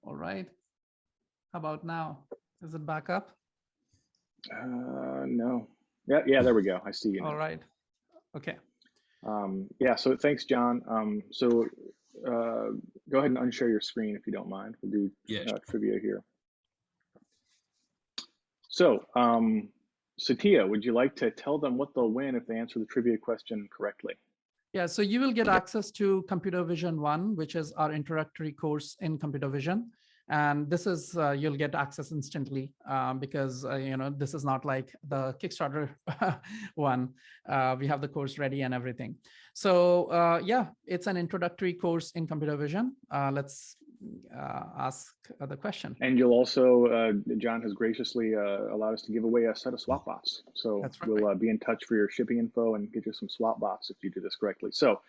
All right. How about now? Is it back up? No. Yeah, there we go. I see you now. All right. Okay. Yeah, so thanks, John. Go ahead and unshare your screen if you don't mind. We'll do trivia here. So, Satya, would you like to tell them what they'll win if they answer the trivia question correctly? Yeah, so you will get access to Computer Vision 1, which is our introductory course in computer vision. And this is, you'll get access instantly because, this is not like the Kickstarter one. We have the course ready and everything. So yeah, it's an introductory course in computer vision. Let's ask the question. And you'll also, John has graciously allowed us to give away a set of SwapBots. So That's right. We'll be in touch for your shipping info and get you some SwapBots if you do this correctly. So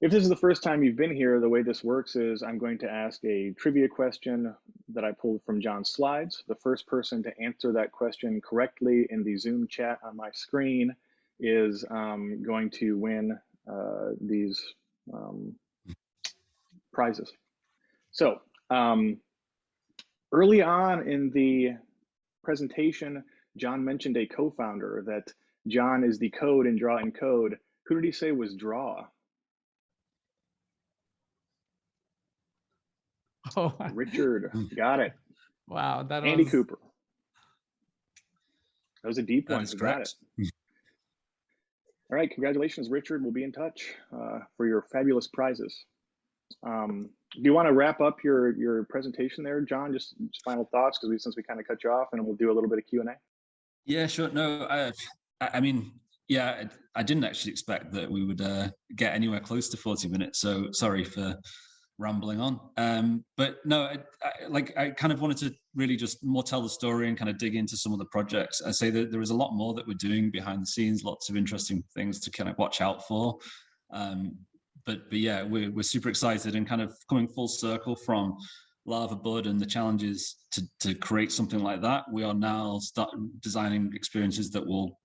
if this is the first time you've been here, the way this works is I'm going to ask a trivia question that I pulled from John's slides. The first person to answer that question correctly in the Zoom chat on my screen is going to win these prizes. So early on in the presentation, John mentioned a co-founder, that John is the code in Draw and Code. Who did he say was Draw? Oh, Richard, got it. wow, that Andy was Cooper. That was a deep one. That is Got it. All right, congratulations, Richard. We'll be in touch for your fabulous prizes. Do you want to wrap up your presentation there, John? Just final thoughts, because since we kind of cut you off, and we'll do a little bit of Q&A. Yeah, sure. No, I mean, yeah, I didn't actually expect that we would get anywhere close to 40 minutes. So sorry for rambling on. But no, I kind of wanted to really just more tell the story and kind of dig into some of the projects. I say that there is a lot more that we're doing behind the scenes, lots of interesting things to kind of watch out for. But yeah, we're super excited and kind of coming full circle from Lava Bud and the challenges to create something like that. We are now designing experiences that will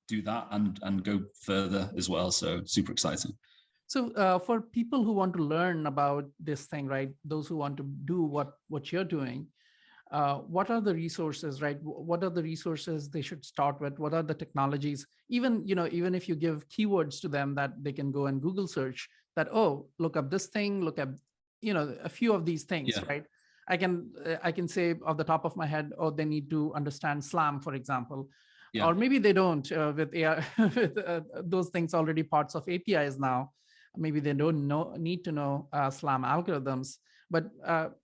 do that and go further as well. So super exciting. So for people who want to learn about this thing, right? Those who want to do what you're doing, what are the resources, right? What are the resources they should start with? What are the technologies? Even if you give keywords to them that they can go and Google search that, oh, look up this thing, look up, a few of these things, right? I can say off the top of my head, oh, they need to understand SLAM, for example. Yeah. Or maybe they don't with AI, with those things already parts of APIs now. Maybe they don't need to know SLAM algorithms, but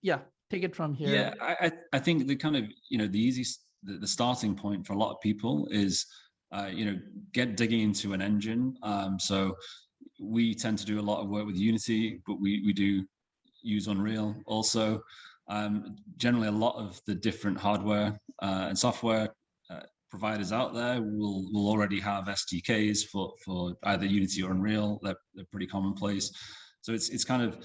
yeah, take it from here. Yeah, I think the kind of, the starting point for a lot of people is, digging into an engine. So we tend to do a lot of work with Unity, but we do use Unreal also. Generally, a lot of the different hardware and software providers out there will already have SDKs for either Unity or Unreal. They're pretty commonplace. So it's kind of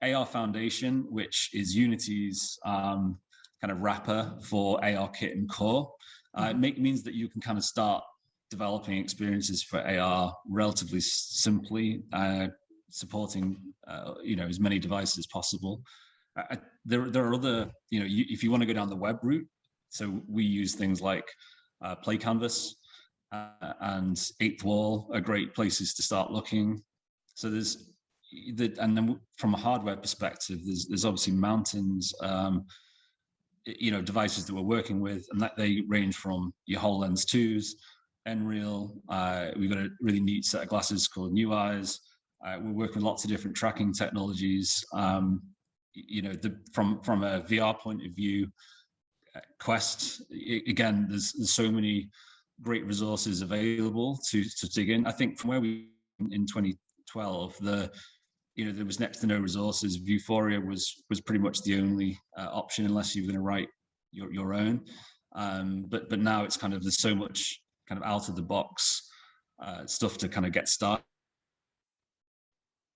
AR Foundation, which is Unity's kind of wrapper for ARKit and Core. It means that you can kind of start developing experiences for AR relatively simply, supporting as many devices as possible. There are other, if you want to go down the web route, so we use things like Play Canvas and Eighth Wall are great places to start looking. So and then from a hardware perspective, there's obviously mountains, devices that we're working with, and that they range from your HoloLens 2s, Nreal. We've got a really neat set of glasses called New Eyes. We're working with lots of different tracking technologies. From a VR point of view, Quest, again, there's so many great resources available to dig in. I think from where we in 2012, there was next to no resources. Vuforia was pretty much the only option unless you were going to write your own. But now it's kind of, there's so much kind of out of the box stuff to kind of get started.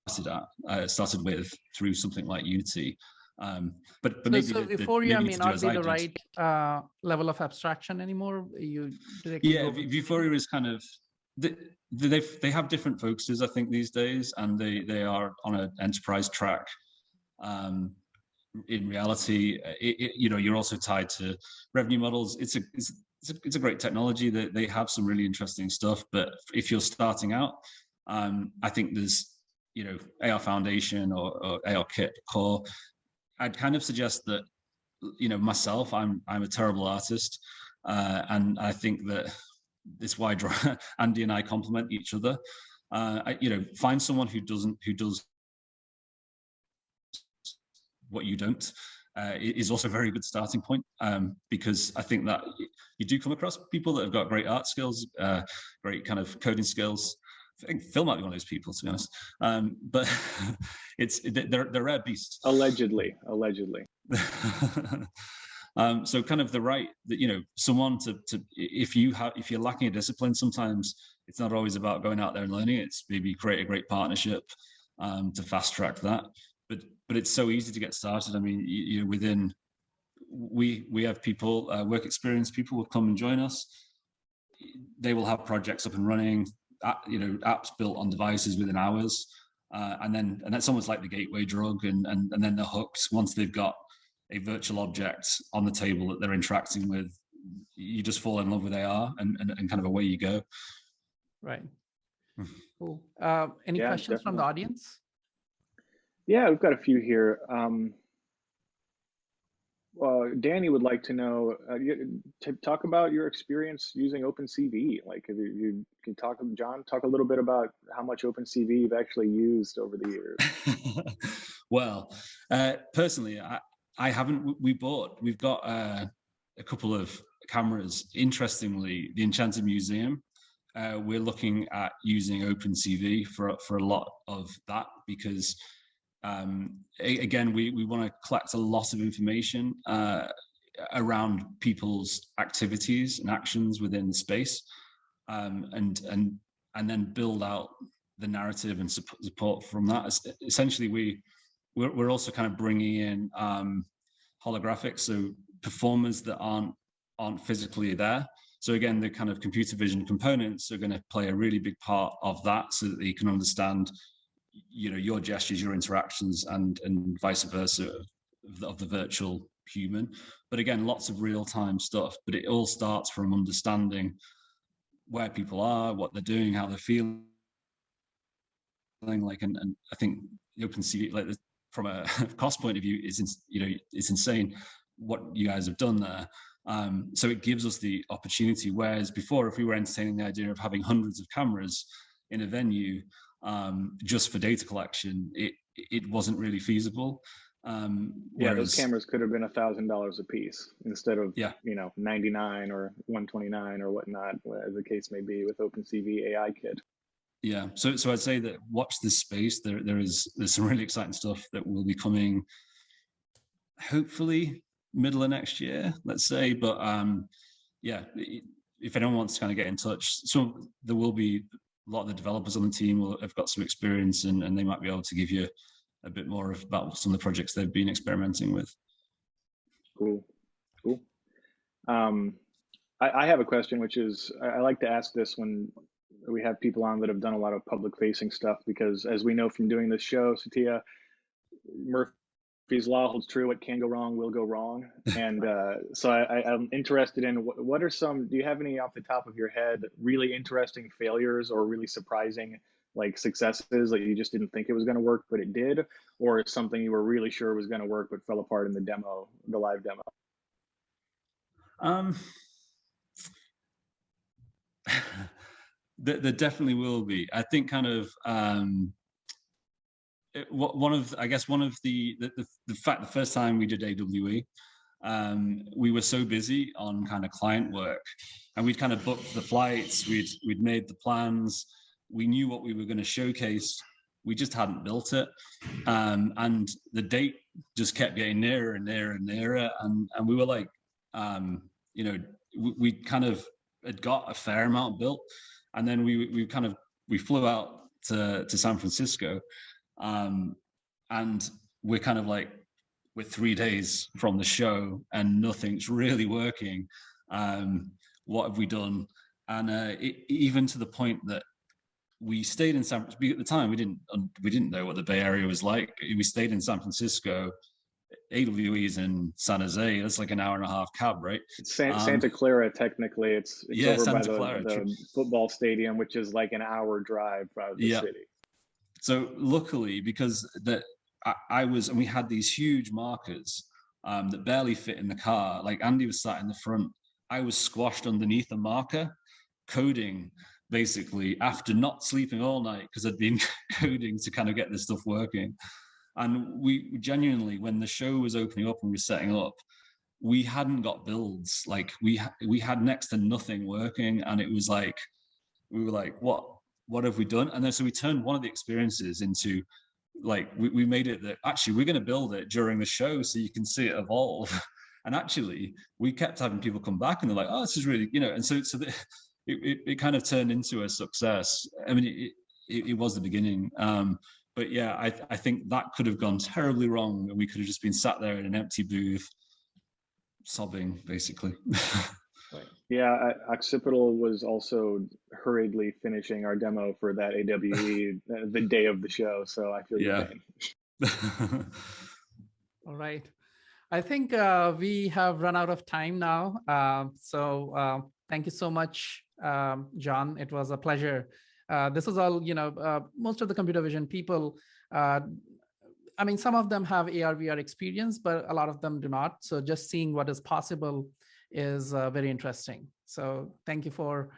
started with through something like Unity. But so, maybe so the Euphoria maybe may to do not as be I the did. right level of abstraction anymore. You directly Yeah, go with Euphoria is kind of they have different focuses, I think, these days, and they are on an enterprise track. In reality, you know, you're also tied to revenue models. It's a great technology that they have some really interesting stuff. But if you're starting out, I think there's, you know, AR Foundation or AR Kit Core. I'd kind of suggest that, you know, myself, I'm a terrible artist, and I think that it's why Andy and I complement each other. You know, find someone who does what you don't is also a very good starting point, because I think that you do come across people that have got great art skills, great kind of coding skills. I think Phil might be one of those people, to be honest. But they're rare beasts. Allegedly. So kind of you know, someone to if you're lacking a discipline, sometimes it's not always about going out there and learning. It's maybe create a great partnership to fast track that. But it's so easy to get started. I mean, you know, we have people, work experience people will come and join us. They will have projects up and running, you know, apps built on devices within hours, and then it's almost like the gateway drug, and then they're hooked once they've got a virtual object on the table that they're interacting with. You just fall in love with AR, and kind of away you go. Right. Cool. Any Yeah, questions definitely. from the audience? Yeah, we've got a few here. Danny would like to know, to talk about your experience using OpenCV. Like, if you can talk a little bit about how much OpenCV you've actually used over the years. Well, personally, I haven't. We've got a couple of cameras. Interestingly, the Enchanted Museum, we're looking at using OpenCV for a lot of that, because again, we want to collect a lot of information around people's activities and actions within the space, and then build out the narrative and support from that. Essentially, we're also kind of bringing in holographics, so performers that aren't physically there. So again, the kind of computer vision components are going to play a really big part of that, so that they can understand, you know, your gestures, your interactions, and vice versa of the virtual human. But again, lots of real-time stuff. But it all starts from understanding where people are, what they're doing, how they're feeling. Like, and I think the OpenCV, like, from a cost point of view, it's insane what you guys have done there. So it gives us the opportunity, whereas before, if we were entertaining the idea of having hundreds of cameras in a venue just for data collection, it wasn't really feasible. Yeah, those cameras could have been $1,000 a piece instead of, you know, 99 or 129 or whatnot, as the case may be with OpenCV AI Kit. Yeah, so I'd say that watch this space. There's some really exciting stuff that will be coming, hopefully middle of next year, let's say. But yeah, if anyone wants to kind of get in touch, so there will be a lot of the developers on the team have got some experience, and they might be able to give you a bit more about some of the projects they've been experimenting with. Cool. I have a question, which is, I like to ask this when we have people on that have done a lot of public facing stuff, because as we know from doing this show, Satya, Murphy's law holds true. What can go wrong will go wrong. And so I'm interested in what are some, do you have any off the top of your head, really interesting failures or really surprising like successes that you just didn't think it was going to work, but it did, or it's something you were really sure was going to work, but fell apart in the live demo? There definitely will be. I think kind of one of the first time we did AWE, we were so busy on kind of client work, and we'd kind of booked the flights, we'd made the plans, we knew what we were going to showcase, we just hadn't built it, and the date just kept getting nearer and nearer and nearer, and we were like, you know, we kind of had got a fair amount built, and then we flew out to San Francisco, And we're kind of like, we're 3 days from the show and nothing's really working. What have we done? And even to the point that we stayed in San Francisco. At the time, we didn't know what the Bay Area was like. We stayed in San Francisco. AWE's in San Jose. That's like an hour and a half cab, right? Santa Clara, technically. It's yeah, over Santa by Clara, the football stadium, which is like an hour drive out of the city. So luckily, because and we had these huge markers that barely fit in the car. Like Andy was sat in the front. I was squashed underneath a marker, coding basically after not sleeping all night because I'd been coding to kind of get this stuff working. And we genuinely, when the show was opening up and we were setting up, we hadn't got builds. Like we had next to nothing working, and it was like we were like, what have we done? And then so we turned one of the experiences into like we made it that actually we're going to build it during the show so you can see it evolve. And actually, we kept having people come back and they're like, oh, this is really, and so it kind of turned into a success. I mean, it was the beginning. But yeah, I think that could have gone terribly wrong. And we could have just been sat there in an empty booth, sobbing, basically. Yeah, Occipital was also hurriedly finishing our demo for that AWE the day of the show. So I feel your pain. All right. I think we have run out of time now. So thank you so much, John. It was a pleasure. This is all, most of the computer vision people, I mean, some of them have AR, VR experience, but a lot of them do not. So just seeing what is possible is very interesting. So thank you for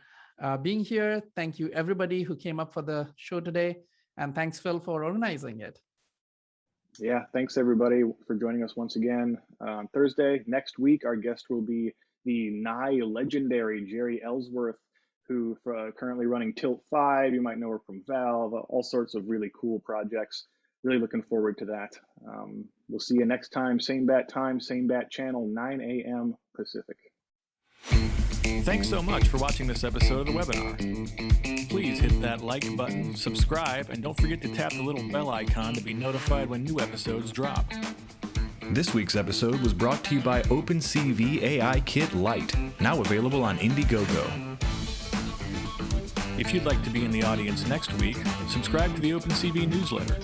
being here. Thank you, everybody who came up for the show today. And thanks, Phil, for organizing it. Yeah, thanks, everybody, for joining us once again. On Thursday, next week, our guest will be the nigh legendary Jerry Ellsworth, who currently running Tilt 5. You might know her from Valve, all sorts of really cool projects. Really looking forward to that. We'll see you next time, same bat time, same bat channel, 9 a.m. Pacific. Thanks so much for watching this episode of the webinar. Please hit that like button, subscribe, and don't forget to tap the little bell icon to be notified when new episodes drop. This week's episode was brought to you by OpenCV AI Kit Lite, now available on Indiegogo. If you'd like to be in the audience next week, subscribe to the OpenCV newsletter.